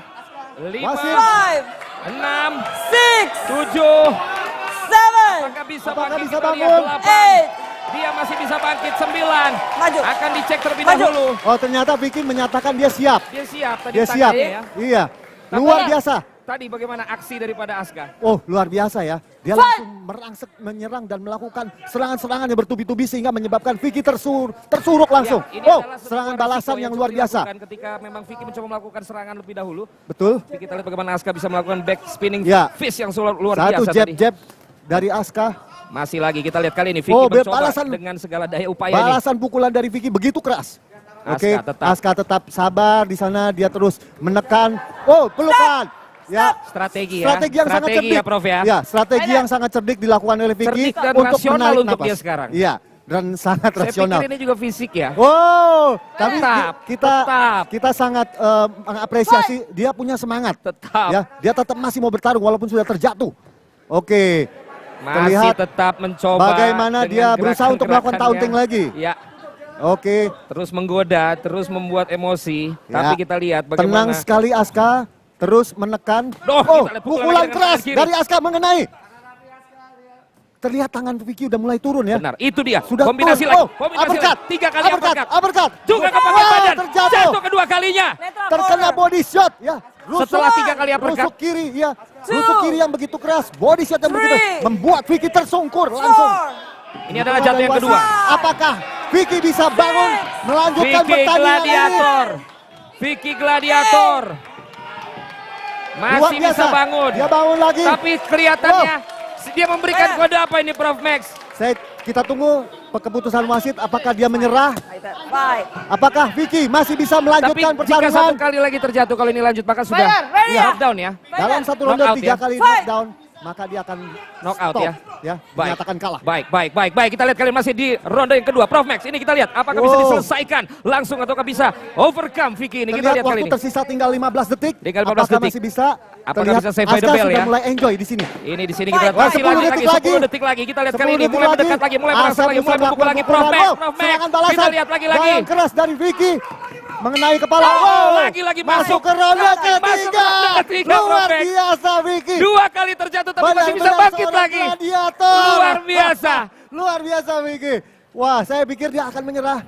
Speaker 2: 5, 6,
Speaker 13: 6,
Speaker 2: 7.
Speaker 13: 7,
Speaker 2: Apakah bisa
Speaker 3: Apakah
Speaker 2: bangkit?
Speaker 3: bisa
Speaker 2: Kita lihat
Speaker 3: bangun?
Speaker 2: 8. Dia masih bisa bangkit 9.
Speaker 13: Maju.
Speaker 2: Akan dicek terlebih dahulu.
Speaker 3: Oh, ternyata Vicky menyatakan dia siap.
Speaker 2: Dia siap tadi
Speaker 3: Dia siap.
Speaker 2: tangannya ya.
Speaker 3: Iya. Luar biasa.
Speaker 2: Tadi bagaimana aksi daripada Aska?
Speaker 3: Oh, luar biasa ya. Dia langsung merangsek menyerang dan melakukan serangan-serangan yang bertubi-tubi sehingga menyebabkan Vicky tersuruk langsung.
Speaker 2: Ya, ini
Speaker 3: Oh,
Speaker 2: adalah sebuah
Speaker 3: serangan
Speaker 2: resiko
Speaker 3: balasan yang luar biasa.
Speaker 2: dilakukan ketika memang Vicky mencoba melakukan serangan lebih dahulu.
Speaker 3: Betul.
Speaker 2: Tapi kita lihat bagaimana Aska bisa melakukan back spinning
Speaker 3: Ya.
Speaker 2: fist yang luar
Speaker 3: Satu
Speaker 2: biasa tadi.
Speaker 3: jab dari Aska.
Speaker 2: Masih lagi kita lihat kali ini Vicky mencoba dengan segala daya upaya nih.
Speaker 3: Balasan pukulan dari Vicky begitu keras. Oke,
Speaker 2: tetap.
Speaker 3: Aska tetap sabar di sana, dia terus menekan. Oh, pelukan. Ya,
Speaker 2: strategi ya.
Speaker 3: Strategi yang sangat cerdik.
Speaker 2: Ya, Prof ya.
Speaker 3: Ya, strategi yang sangat cerdik dilakukan oleh Vicky
Speaker 2: Cerdik dan
Speaker 3: untuk
Speaker 2: rasional
Speaker 3: menarik
Speaker 2: untuk
Speaker 3: napas.
Speaker 2: dia sekarang.
Speaker 3: Iya, dan sangat
Speaker 2: Saya
Speaker 3: rasional.
Speaker 2: pikir ini juga fisik ya.
Speaker 3: Wow, tapi
Speaker 2: Tetap.
Speaker 3: kita sangat mengapresiasi dia punya semangat.
Speaker 2: Tetap.
Speaker 3: Ya, dia tetap masih mau bertarung walaupun sudah terjatuh. Oke.
Speaker 2: Masih
Speaker 3: terlihat
Speaker 2: tetap mencoba
Speaker 3: bagaimana dia berusaha untuk melakukan taunting lagi.
Speaker 2: Ya.
Speaker 3: Oke.
Speaker 2: Terus menggoda, terus membuat emosi.
Speaker 3: Ya.
Speaker 2: Tapi kita lihat
Speaker 3: Tenang
Speaker 2: bagaimana.
Speaker 3: sekali Aska, terus menekan.
Speaker 2: Kita lihat
Speaker 3: pukulan
Speaker 2: lagi dengan
Speaker 3: keras
Speaker 2: tangan kiri.
Speaker 3: dari Aska mengenai. Terlihat tangan Vicky udah mulai turun ya.
Speaker 2: Benar, itu dia.
Speaker 3: Sudah
Speaker 2: Kombinasi
Speaker 3: turun.
Speaker 2: lagi. Kombinasi
Speaker 3: uppercut.
Speaker 2: lagi. 3 kali
Speaker 3: uppercut.
Speaker 2: Juga kepakai badan.
Speaker 3: Terjatuh.
Speaker 2: Jatuh kedua kalinya.
Speaker 3: Terkena body shot ya.
Speaker 2: Setelah 3 kali uppercut.
Speaker 3: Rusuk kiri ya. Rusuk kiri yang begitu keras, body shot yang begitu membuat Vicky tersungkur langsung.
Speaker 2: Ini adalah jatuh yang kedua.
Speaker 3: Apakah Vicky bisa bangun melanjutkan
Speaker 2: Vicky
Speaker 3: pertandingan
Speaker 2: Gladiator.
Speaker 3: ini?
Speaker 2: Vicky Gladiator. Masih bisa bangun.
Speaker 3: Dia bangun lagi.
Speaker 2: Tapi kelihatannya dia memberikan kode apa ini Prof Max?
Speaker 3: Kita tunggu keputusan wasit apakah dia menyerah. Apakah Vicky masih bisa melanjutkan
Speaker 2: Tapi jika
Speaker 3: pertarungan?
Speaker 2: satu kali lagi terjatuh kalau ini lanjut maka sudah knockdown ya.
Speaker 3: Dalam satu ronde
Speaker 2: Knockout
Speaker 3: 3
Speaker 2: ya.
Speaker 3: kali knockdown maka dia akan
Speaker 2: Knockout
Speaker 3: stop,
Speaker 2: ya.
Speaker 3: menyatakan kalah.
Speaker 2: Baik. Kita lihat kali ini masih di ronde yang kedua. Prof Max, ini kita lihat apakah bisa diselesaikan langsung ataukah bisa overcome Vicky ini. Kita
Speaker 3: Terlihat
Speaker 2: lihat kali
Speaker 3: waktu
Speaker 2: ini.
Speaker 3: tersisa tinggal 15 detik.
Speaker 2: Tinggal 15
Speaker 3: apakah
Speaker 2: detik.
Speaker 3: masih bisa?
Speaker 2: Apakah
Speaker 3: Terlihat
Speaker 2: bisa save by the
Speaker 3: Aska
Speaker 2: bell
Speaker 3: sudah
Speaker 2: ya?
Speaker 3: mulai enjoy di sini.
Speaker 2: Ini di sini kita lihat
Speaker 3: Wah,
Speaker 2: masih
Speaker 3: 10
Speaker 2: lanjut
Speaker 3: detik
Speaker 2: lagi,
Speaker 3: lagi.
Speaker 2: 10 detik lagi. Kita lihat kali
Speaker 3: 10
Speaker 2: ini
Speaker 3: detik
Speaker 2: mulai
Speaker 3: lagi.
Speaker 2: mendekat lagi, mulai merasa
Speaker 3: Aska
Speaker 2: lagi,
Speaker 3: bisa
Speaker 2: mulai memukul lagi.
Speaker 3: melakukan
Speaker 2: Prof Max,
Speaker 3: pukulan.
Speaker 2: Prof Max.
Speaker 3: Serangan balasan.
Speaker 2: Kita lihat lagi.
Speaker 3: Yang keras dari Vicky mengenai kepala.
Speaker 2: Lagi
Speaker 3: masuk ke ronde ketiga. Luar
Speaker 2: Prof Max.
Speaker 3: biasa Vicky.
Speaker 2: 2 kali terjatuh tapi masih bisa bangkit lagi. Luar biasa.
Speaker 3: Luar biasa Vicky. Wah, saya pikir dia akan menyerah.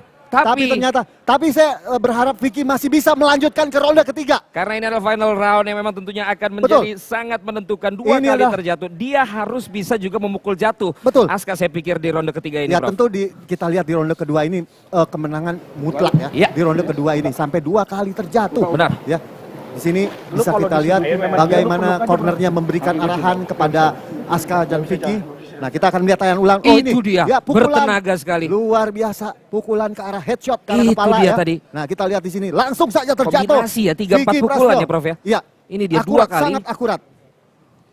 Speaker 2: Tapi
Speaker 3: saya berharap Vicky masih bisa melanjutkan ke ronde ketiga.
Speaker 2: Karena ini adalah final round yang memang tentunya akan menjadi sangat menentukan. 2 kali terjatuh. Dia harus bisa juga memukul jatuh.
Speaker 3: Betul.
Speaker 2: Aska saya pikir di ronde ketiga ini,
Speaker 3: Ya
Speaker 2: Prof.
Speaker 3: tentu kita lihat di ronde kedua ini kemenangan mutlak ya. Di ronde kedua ini sampai 2 kali terjatuh.
Speaker 2: Benar.
Speaker 3: Ya. Di sini bisa kita lihat bagaimana cornernya memberikan arahan kepada Aska dan Vicky. Nah, kita akan melihat tayangan ulang. Oh,
Speaker 2: Itu
Speaker 3: ini.
Speaker 2: dia,
Speaker 3: Ya, pukulan
Speaker 2: bertenaga sekali.
Speaker 3: Luar biasa, pukulan ke arah headshot ke arah
Speaker 2: Itu
Speaker 3: kepala
Speaker 2: dia
Speaker 3: ya.
Speaker 2: tadi.
Speaker 3: Nah, kita lihat di sini langsung saja terjatuh.
Speaker 2: Kombinasi ya, 3-4
Speaker 3: Vicky
Speaker 2: pukulan
Speaker 3: Prasetyo.
Speaker 2: ya, Prof ya.
Speaker 3: Iya.
Speaker 2: Ini dia
Speaker 3: akurat,
Speaker 2: 2 kali.
Speaker 3: sangat akurat.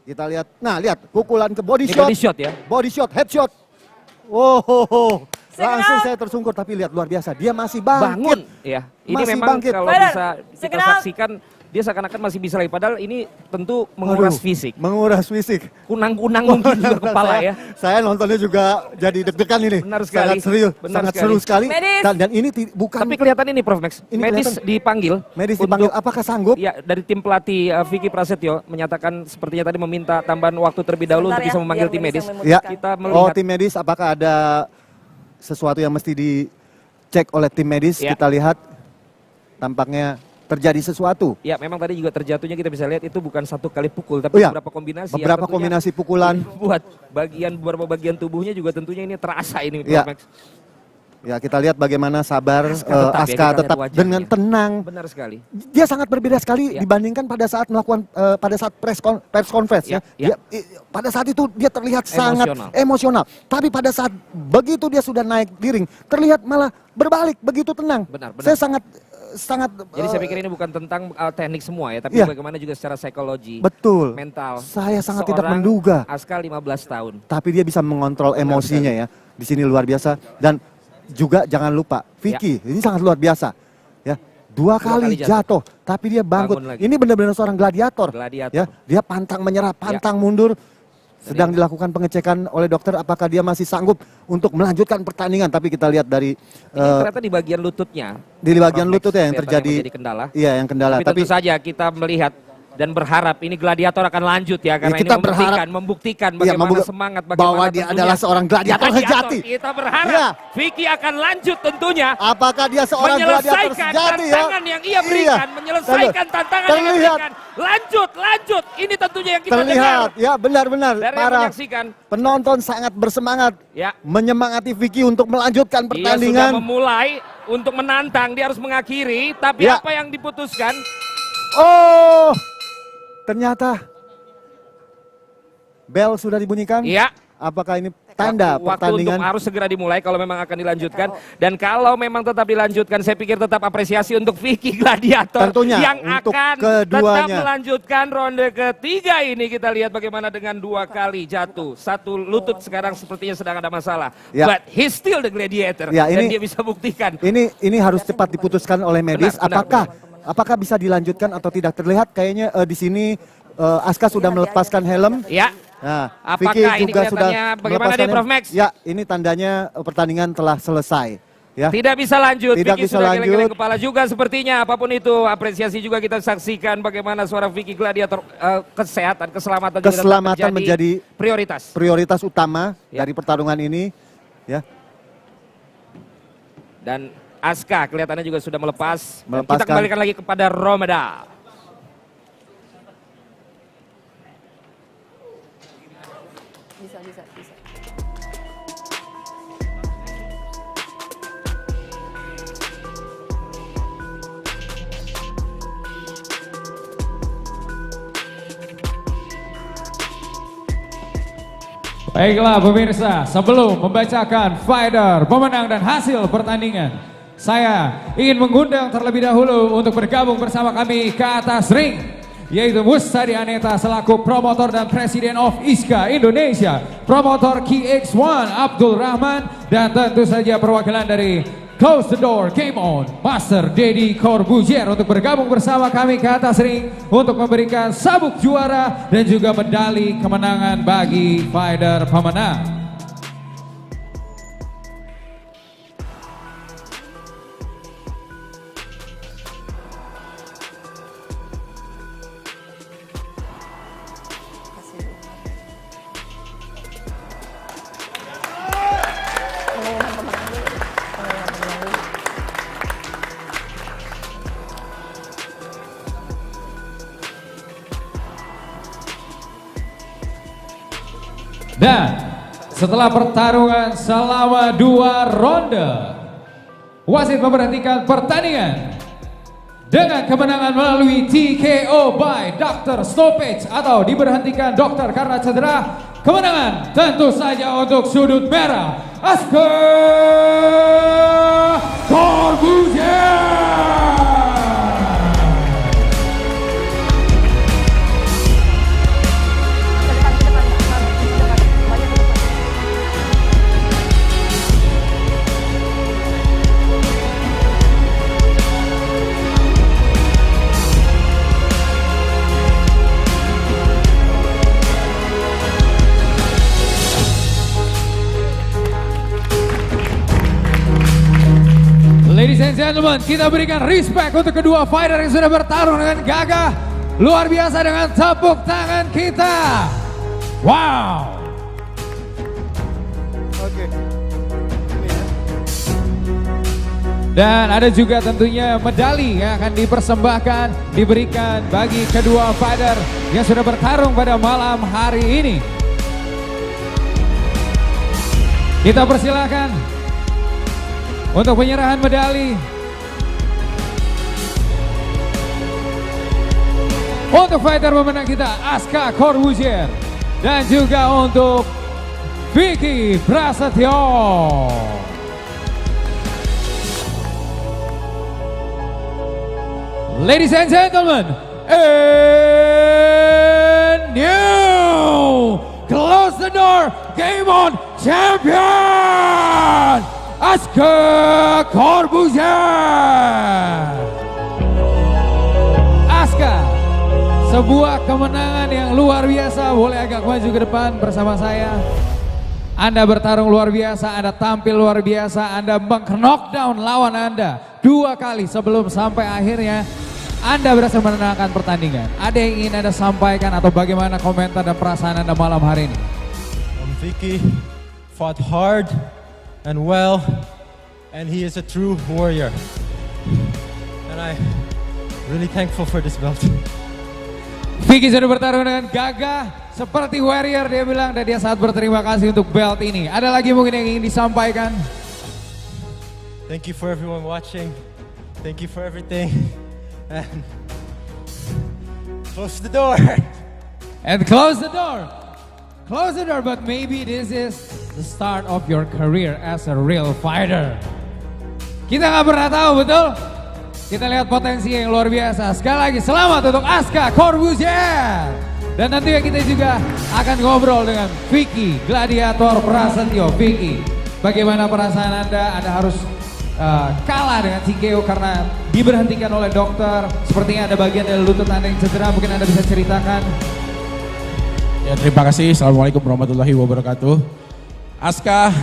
Speaker 3: Kita lihat. Nah, lihat pukulan ke body
Speaker 2: Ini
Speaker 3: shot.
Speaker 2: body shot ya.
Speaker 3: Body shot, headshot. Oh. Langsung saya tersungkur tapi lihat luar biasa. Dia masih bangkit.
Speaker 2: Bangun ya. Ini
Speaker 3: Masih
Speaker 2: memang
Speaker 3: bangkit.
Speaker 2: kalau bisa kita saksikan dia seakan-akan masih bisa lagi. Padahal ini tentu menguras fisik.
Speaker 3: Menguras fisik.
Speaker 2: Kunang-kunang mungkin juga kepala ya.
Speaker 3: Saya nontonnya juga jadi deg-degan ini.
Speaker 2: Benar sekali.
Speaker 3: Sangat serius, sangat seru sekali. Dan ini bukan.
Speaker 2: Tapi kelihatan ini Prof Max.
Speaker 3: Ini
Speaker 2: medis
Speaker 3: kelihatan.
Speaker 2: dipanggil.
Speaker 3: Medis dipanggil. Apakah sanggup?
Speaker 2: Ya, dari tim pelatih Vicky Prasetyo menyatakan sepertinya tadi meminta tambahan waktu terlebih dahulu untuk bisa memanggil tim medis.
Speaker 3: Ya.
Speaker 2: Kita melihat.
Speaker 3: Tim medis apakah ada sesuatu yang mesti dicek oleh tim medis?
Speaker 2: Ya.
Speaker 3: Kita lihat tampaknya terjadi sesuatu.
Speaker 2: Ya, memang tadi juga terjatuhnya kita bisa lihat itu bukan satu kali pukul, tapi beberapa kombinasi.
Speaker 3: Beberapa kombinasi pukulan.
Speaker 2: Buat beberapa bagian tubuhnya juga tentunya ini terasa ini,
Speaker 3: Ya.
Speaker 2: Prof Max.
Speaker 3: Ya, kita lihat bagaimana sabar
Speaker 2: Aska
Speaker 3: Aska
Speaker 2: tetap,
Speaker 3: tetap
Speaker 2: ya, kita lihat
Speaker 3: dengan
Speaker 2: wajahnya.
Speaker 3: tenang.
Speaker 2: Benar sekali.
Speaker 3: Dia sangat berbeda sekali dibandingkan pada saat melakukan pada saat press conference ya. Pada saat itu dia terlihat sangat emosional. Tapi pada saat begitu dia sudah naik di ring, terlihat malah berbalik begitu tenang.
Speaker 2: Benar.
Speaker 3: Saya sangat
Speaker 2: Jadi saya pikir ini bukan tentang teknik semua ya, tapi bagaimana juga secara psikologi,
Speaker 3: betul,
Speaker 2: mental.
Speaker 3: Saya sangat tidak menduga.
Speaker 2: Aska 15 tahun.
Speaker 3: Tapi dia bisa mengontrol emosinya ya. Di sini luar biasa. Dan juga jangan lupa Vicky, ini sangat luar biasa. Ya, dua kali jatuh, tapi dia bangkit. Ini benar-benar seorang gladiator. Ya, dia pantang menyerah, pantang mundur. Sedang dilakukan pengecekan oleh dokter apakah dia masih sanggup untuk melanjutkan pertandingan. Tapi kita lihat dari
Speaker 2: ternyata di bagian lututnya.
Speaker 3: Di bagian lututnya yang terjadi
Speaker 2: kendala.
Speaker 3: Iya, yang kendala.
Speaker 2: Tapi tentu saja kita melihat dan berharap ini gladiator akan lanjut ya, karena
Speaker 3: kita
Speaker 2: ini membuktikan bagaimana semangat, bagaimana
Speaker 3: bahwa dia adalah seorang gladiator sejati.
Speaker 2: Kita berharap Vicky akan lanjut tentunya.
Speaker 3: Apakah dia seorang gladiator sejati ya?
Speaker 2: Tantangan yang ia berikan, menyelesaikan tantangan yang ia berikan. Lanjut. Ini tentunya yang kita
Speaker 3: terlihat
Speaker 2: dengar.
Speaker 3: ya, benar-benar para penonton sangat bersemangat menyemangati Vicky untuk melanjutkan pertandingan.
Speaker 2: Dia sudah memulai untuk menantang, dia harus mengakhiri, tapi apa yang diputuskan?
Speaker 3: Oh, ternyata bel sudah dibunyikan.
Speaker 2: Iya.
Speaker 3: Apakah ini tanda pertandingan?
Speaker 2: Waktu harus segera dimulai kalau memang akan dilanjutkan. Dan kalau memang tetap dilanjutkan, saya pikir tetap apresiasi untuk Vicky Gladiator.
Speaker 3: Tentunya,
Speaker 2: yang
Speaker 3: untuk
Speaker 2: akan
Speaker 3: keduanya.
Speaker 2: tetap melanjutkan ronde ketiga ini. Kita lihat bagaimana dengan 2 kali jatuh. Satu lutut sekarang sepertinya sedang ada masalah. But he's still the gladiator. Dan dia bisa buktikan.
Speaker 3: Ini harus cepat diputuskan oleh medis. Apakah bisa dilanjutkan atau tidak? Terlihat kayaknya di sini Aska sudah melepaskan helm.
Speaker 2: Ya.
Speaker 3: Nah,
Speaker 2: apakah
Speaker 3: Vicky
Speaker 2: ini
Speaker 3: juga sudah
Speaker 2: bagaimana di Prof Max?
Speaker 3: Ya, ini tandanya pertandingan telah selesai. Ya.
Speaker 2: Tidak bisa lanjut.
Speaker 3: Tidak
Speaker 2: Vicky
Speaker 3: bisa
Speaker 2: sudah
Speaker 3: lanjut.
Speaker 2: geleng-geleng kepala juga sepertinya. Apapun itu, apresiasi juga kita saksikan bagaimana suara Vicky Gladiator, kesehatan, keselamatan
Speaker 3: menjadi
Speaker 2: prioritas
Speaker 3: utama dari pertarungan ini. Ya.
Speaker 2: Dan Aska kelihatannya juga sudah melepaskan. Kita kembalikan lagi kepada Romeda.
Speaker 13: Bisa.
Speaker 8: Baiklah pemirsa, sebelum membacakan fighter, pemenang dan hasil pertandingan, saya ingin mengundang terlebih dahulu untuk bergabung bersama kami ke atas ring, yaitu Mustadi Aneta selaku promotor dan presiden of ISKA Indonesia, promotor KX1 Abdul Rahman, dan tentu saja perwakilan dari Close the Door Game On, Master Deddy Corbuzier untuk bergabung bersama kami ke atas ring untuk memberikan sabuk juara dan juga medali kemenangan bagi fighter pemenang. Dan setelah pertarungan selama 2 ronde, wasit memberhentikan pertandingan dengan kemenangan melalui TKO by Dr. Stoppage atau diberhentikan dokter karena cedera. Kemenangan tentu saja untuk sudut merah, Aska Corbuzier. Ladies and gentlemen, kita berikan respect untuk kedua fighter yang sudah bertarung dengan gagah luar biasa dengan tepuk tangan kita. Wow.
Speaker 3: Oke.
Speaker 8: Dan ada juga tentunya medali yang akan dipersembahkan, diberikan bagi kedua fighter yang sudah bertarung pada malam hari ini. Kita persilakan untuk penyerahan medali. Untuk fighter pemenang kita Aska Corbuzier dan juga untuk Vicky Prasetyo. Ladies and gentlemen, and new Close the Door Game On Champion Aska Corbuzier. Aska, sebuah kemenangan yang luar biasa. Boleh agak maju ke depan bersama saya. Anda bertarung luar biasa, Anda tampil luar biasa, Anda meng-knockdown lawan Anda 2 kali sebelum sampai akhirnya Anda berhasil menangkan pertandingan. Ada yang ingin Anda sampaikan atau bagaimana komentar dan perasaan Anda malam hari ini?
Speaker 10: Vicky fought hard and well, and he is a true warrior. And I really thankful for this belt.
Speaker 8: Vicky sudah bertarung dengan gagah seperti warrior, dia bilang, dan dia sangat berterima kasih untuk belt ini. Ada lagi mungkin yang ingin disampaikan?
Speaker 10: Thank you for everyone watching. Thank you for everything. And close the door.
Speaker 8: And close the door. Close the door, but maybe this is the start of your career as a real fighter. Kita nggak pernah tahu, betul? Kita lihat potensi yang luar biasa. Sekali lagi selamat untuk Aska Corbuzier. Dan nanti kita juga akan ngobrol dengan Vicky Gladiator Prasetyo. Vicky, bagaimana perasaan Anda? Anda harus kalah dengan TKO karena diberhentikan oleh dokter. Sepertinya ada bagian dari lutut Anda yang cedera, mungkin Anda bisa ceritakan.
Speaker 7: Ya, terima kasih. Assalamualaikum warahmatullahi wabarakatuh. Aska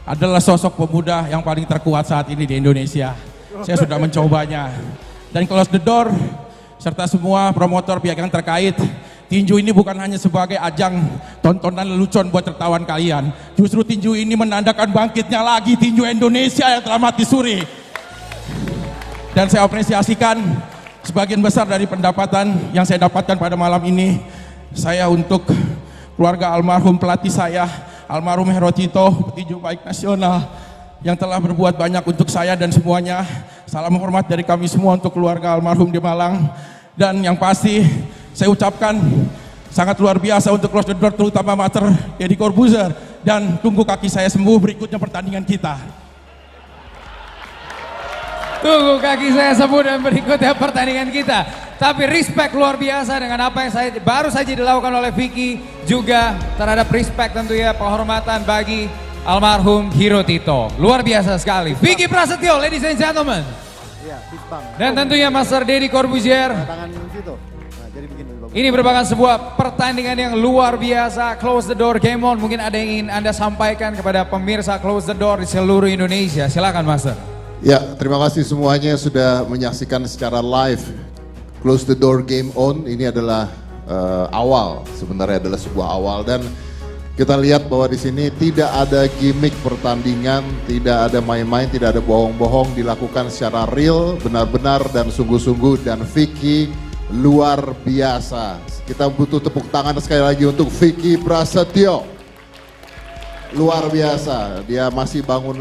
Speaker 7: adalah sosok pemuda yang paling terkuat saat ini di Indonesia. Saya sudah mencobanya. Dan Close the Door serta semua promotor pihak yang terkait, tinju ini bukan hanya sebagai ajang tontonan lelucon buat tertawan kalian. Justru tinju ini menandakan bangkitnya lagi tinju Indonesia yang telah mati suri. Dan saya apresiasikan sebagian besar dari pendapatan yang saya dapatkan pada malam ini, saya untuk keluarga almarhum pelatih saya, almarhum Hero Tito, petinju baik nasional, yang telah berbuat banyak untuk saya dan semuanya. Salam hormat dari kami semua untuk keluarga almarhum di Malang. Dan yang pasti saya ucapkan sangat luar biasa untuk Close the Door, terutama Master Deddy Corbuzier. Dan tunggu kaki saya sembuh, berikutnya pertandingan kita.
Speaker 8: Tunggu kaki saya sembuh dan berikutnya pertandingan kita. Tapi respect luar biasa dengan apa yang baru saja dilakukan oleh Vicky. Juga terhadap respect tentunya, penghormatan bagi almarhum Hero Tito. Luar biasa sekali. Vicky Prasetyo, ladies and gentlemen. Dan tentunya Master Deddy Corbuzier. Ini merupakan sebuah pertandingan yang luar biasa. Close the Door Game On. Mungkin ada yang ingin Anda sampaikan kepada pemirsa Close the Door di seluruh Indonesia. Silakan Master.
Speaker 9: Ya, terima kasih semuanya sudah menyaksikan secara live Close the Door Game On. Ini adalah awal, sebenarnya adalah sebuah awal, dan kita lihat bahwa di sini tidak ada gimmick pertandingan, tidak ada main-main, tidak ada bohong-bohong, dilakukan secara real, benar-benar dan sungguh-sungguh, dan Vicky luar biasa. Kita butuh tepuk tangan sekali lagi untuk Vicky Prasetyo. Luar biasa, dia masih bangun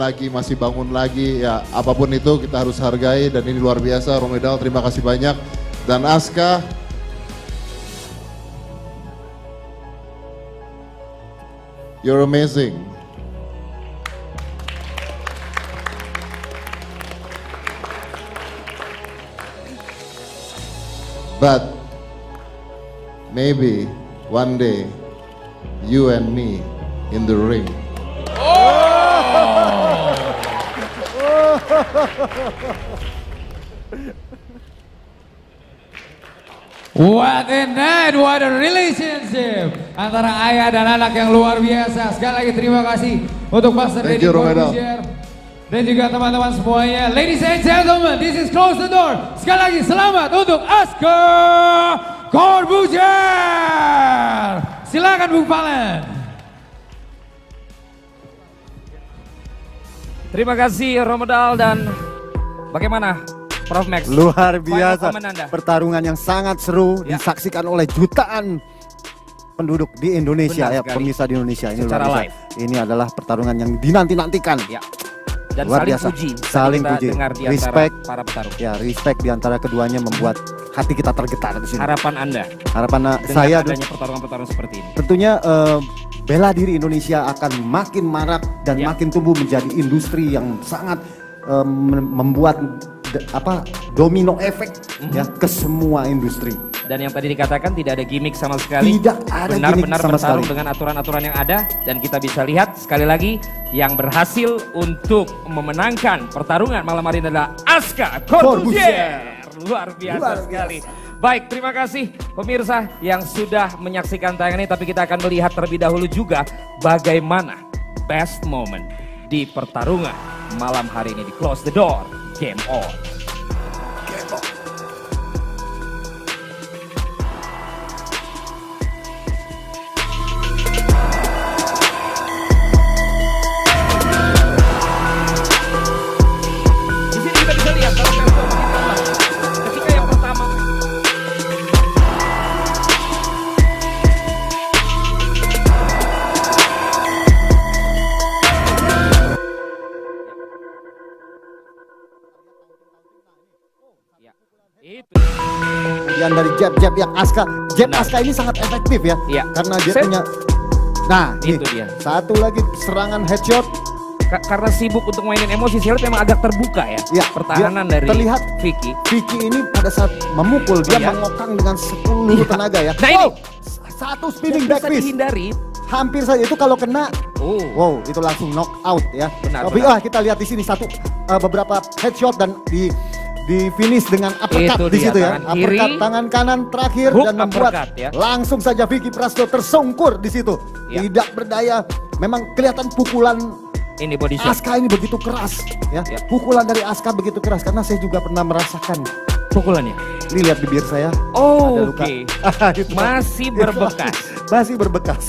Speaker 9: lagi, ya apapun itu kita harus hargai, dan ini luar biasa. Romedal, terima kasih banyak. Dan Aska, you're amazing. But maybe one day you and me in the ring.
Speaker 8: What a night, what a relationship antara ayah dan anak yang luar biasa. Sekali lagi terima kasih untuk Master Deddy Corbuzier dan juga teman-teman semuanya. Ladies and gentlemen, this is Close the Door. Sekali lagi selamat untuk Aska Corbuzier. Silakan Bung Palen.
Speaker 2: Terima kasih Romedal, dan bagaimana Prof Max?
Speaker 3: Luar biasa, pertarungan yang sangat seru disaksikan oleh jutaan penduduk di Indonesia, ya pemirsa di Indonesia. Ini
Speaker 2: secara
Speaker 3: luar biasa.
Speaker 2: live.
Speaker 3: Ini adalah pertarungan yang dinanti-nantikan.
Speaker 2: Ya. Dan
Speaker 3: luar
Speaker 2: saling
Speaker 3: biasa.
Speaker 2: puji.
Speaker 3: Saling
Speaker 2: Kita
Speaker 3: puji.
Speaker 2: dengar di antara
Speaker 3: Respect.
Speaker 2: para petarung.
Speaker 3: Ya, respect di antara keduanya membuat hati kita tergetar di sini.
Speaker 2: Harapan Anda
Speaker 3: Harapan
Speaker 2: dengan
Speaker 3: saya
Speaker 2: adanya pertarungan-pertarungan seperti ini.
Speaker 3: tentunya bela diri Indonesia akan makin marak dan makin tumbuh menjadi industri yang sangat membuat domino efek ya ke semua industri.
Speaker 2: Dan yang tadi dikatakan tidak ada gimmick sama sekali.
Speaker 3: Tidak ada
Speaker 2: Benar-benar
Speaker 3: gimmick sama
Speaker 2: bertarung
Speaker 3: sekali.
Speaker 2: dengan aturan-aturan yang ada. Dan kita bisa lihat sekali lagi yang berhasil untuk memenangkan pertarungan malam hari ini adalah Aska Corbuzier. Luar biasa sekali. Baik, terima kasih pemirsa yang sudah menyaksikan tayangan ini. Tapi kita akan melihat terlebih dahulu juga bagaimana best moment di pertarungan malam hari ini di Close the Door Game On. Di sini kita bisa lihat kalau tempo makin lambat. Ketika yang pertama itu.
Speaker 3: Kemudian dari jab yang Aska, Aska ini sangat efektif ya.
Speaker 2: Iya.
Speaker 3: Karena dia
Speaker 2: Saya-
Speaker 3: punya. Nah,
Speaker 2: Itu
Speaker 3: nih,
Speaker 2: dia.
Speaker 3: satu lagi serangan headshot.
Speaker 2: Karena sibuk untuk mainin emosi, saya lihat memang agak terbuka ya.
Speaker 3: Ya,
Speaker 2: Pertahanan
Speaker 3: dia
Speaker 2: dari
Speaker 3: terlihat
Speaker 2: Vicky.
Speaker 3: Vicky ini pada saat memukul dia
Speaker 2: Iya.
Speaker 3: mengokang dengan seluruh tenaga ya.
Speaker 2: Nah, ini.
Speaker 3: Satu spinning
Speaker 2: Yang
Speaker 3: back
Speaker 2: bisa
Speaker 3: fist.
Speaker 2: dihindari.
Speaker 3: Hampir saja itu kalau kena.
Speaker 2: Oh.
Speaker 3: Wow, itu langsung knock out ya.
Speaker 2: Benar,
Speaker 3: Tapi
Speaker 2: benar.
Speaker 3: kita lihat di sini beberapa headshot dan di finish dengan uppercut
Speaker 2: Itu
Speaker 3: di
Speaker 2: dia,
Speaker 3: situ ya.
Speaker 2: tangan kiri,
Speaker 3: Uppercut tangan kanan terakhir
Speaker 2: hook
Speaker 3: dan membuat
Speaker 2: uppercut, ya.
Speaker 3: langsung saja Vicky Prasetyo tersungkur di situ.
Speaker 2: Ya.
Speaker 3: Tidak berdaya. Memang kelihatan pukulan
Speaker 2: Ini body shot.
Speaker 3: Aska ini begitu keras ya. Pukulan dari Aska begitu keras karena saya juga pernah merasakan
Speaker 2: pukulannya.
Speaker 3: Ini lihat bibir saya.
Speaker 2: Oh,
Speaker 3: ada luka.
Speaker 2: oke.
Speaker 3: Itu-
Speaker 2: Masih berbekas.
Speaker 3: Masih berbekas.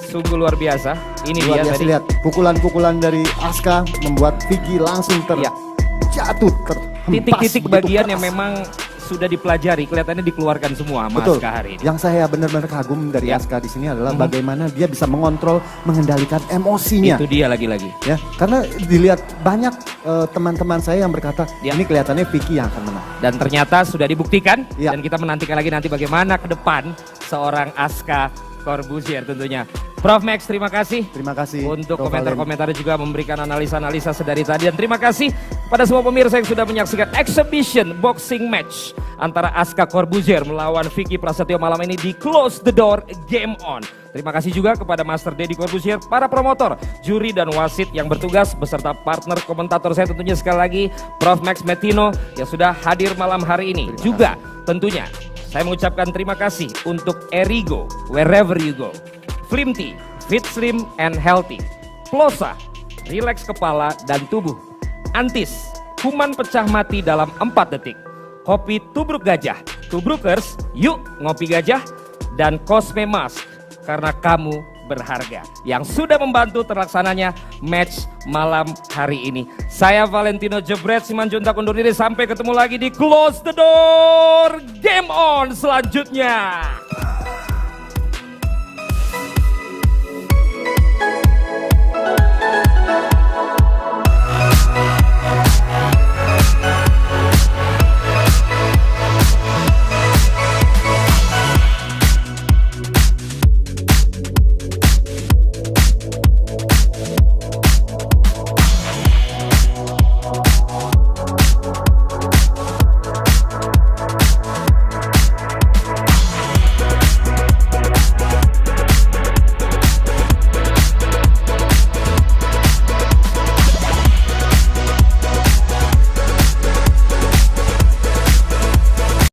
Speaker 2: Sungguh luar biasa. Ini
Speaker 3: Luar
Speaker 2: dia
Speaker 3: biasa,
Speaker 2: tadi.
Speaker 3: lihat pukulan-pukulan dari Aska membuat Vicky langsung terjatuh terhempas
Speaker 2: Titik-titik
Speaker 3: begitu
Speaker 2: bagian
Speaker 3: keras.
Speaker 2: yang memang sudah dipelajari, kelihatannya dikeluarkan semua Mas
Speaker 3: Betul.
Speaker 2: Aska hari ini.
Speaker 3: Yang saya benar-benar kagum dari Aska di sini adalah bagaimana dia bisa mengontrol, mengendalikan emosinya.
Speaker 2: Itu dia lagi-lagi.
Speaker 3: Ya, karena dilihat banyak teman-teman saya yang berkata ini kelihatannya Vicky yang akan menang.
Speaker 2: Dan ternyata sudah dibuktikan
Speaker 3: Ya.
Speaker 2: dan kita menantikan lagi nanti bagaimana ke depan seorang Aska Corbuzier tentunya. Prof Max, terima kasih.
Speaker 3: Terima kasih.
Speaker 2: Untuk
Speaker 3: Prof.
Speaker 2: komentar-komentarnya juga memberikan analisa-analisa sedari tadi. Dan terima kasih pada semua pemirsa yang sudah menyaksikan exhibition boxing match antara Aska Corbuzier melawan Vicky Prasetyo malam ini di Close the Door Game On. Terima kasih juga kepada Master Deddy Corbuzier, para promotor, juri dan wasit yang bertugas beserta partner komentator saya tentunya sekali lagi Prof Max Metino yang sudah hadir malam hari ini. Juga tentunya saya mengucapkan terima kasih untuk Erigo, wherever you go. Flimty, fit slim and healthy. Plosa, rileks kepala dan tubuh. Antis, kuman pecah mati dalam 4 detik. Kopi Tubruk Gajah, Tubrukers, yuk ngopi gajah. Dan Cosme Mask, karena kamu berharga. Yang sudah membantu terlaksananya match malam hari ini. Saya Valentino Jebret Simanjuntak undur diri, sampai ketemu lagi di Close the Door Game On selanjutnya.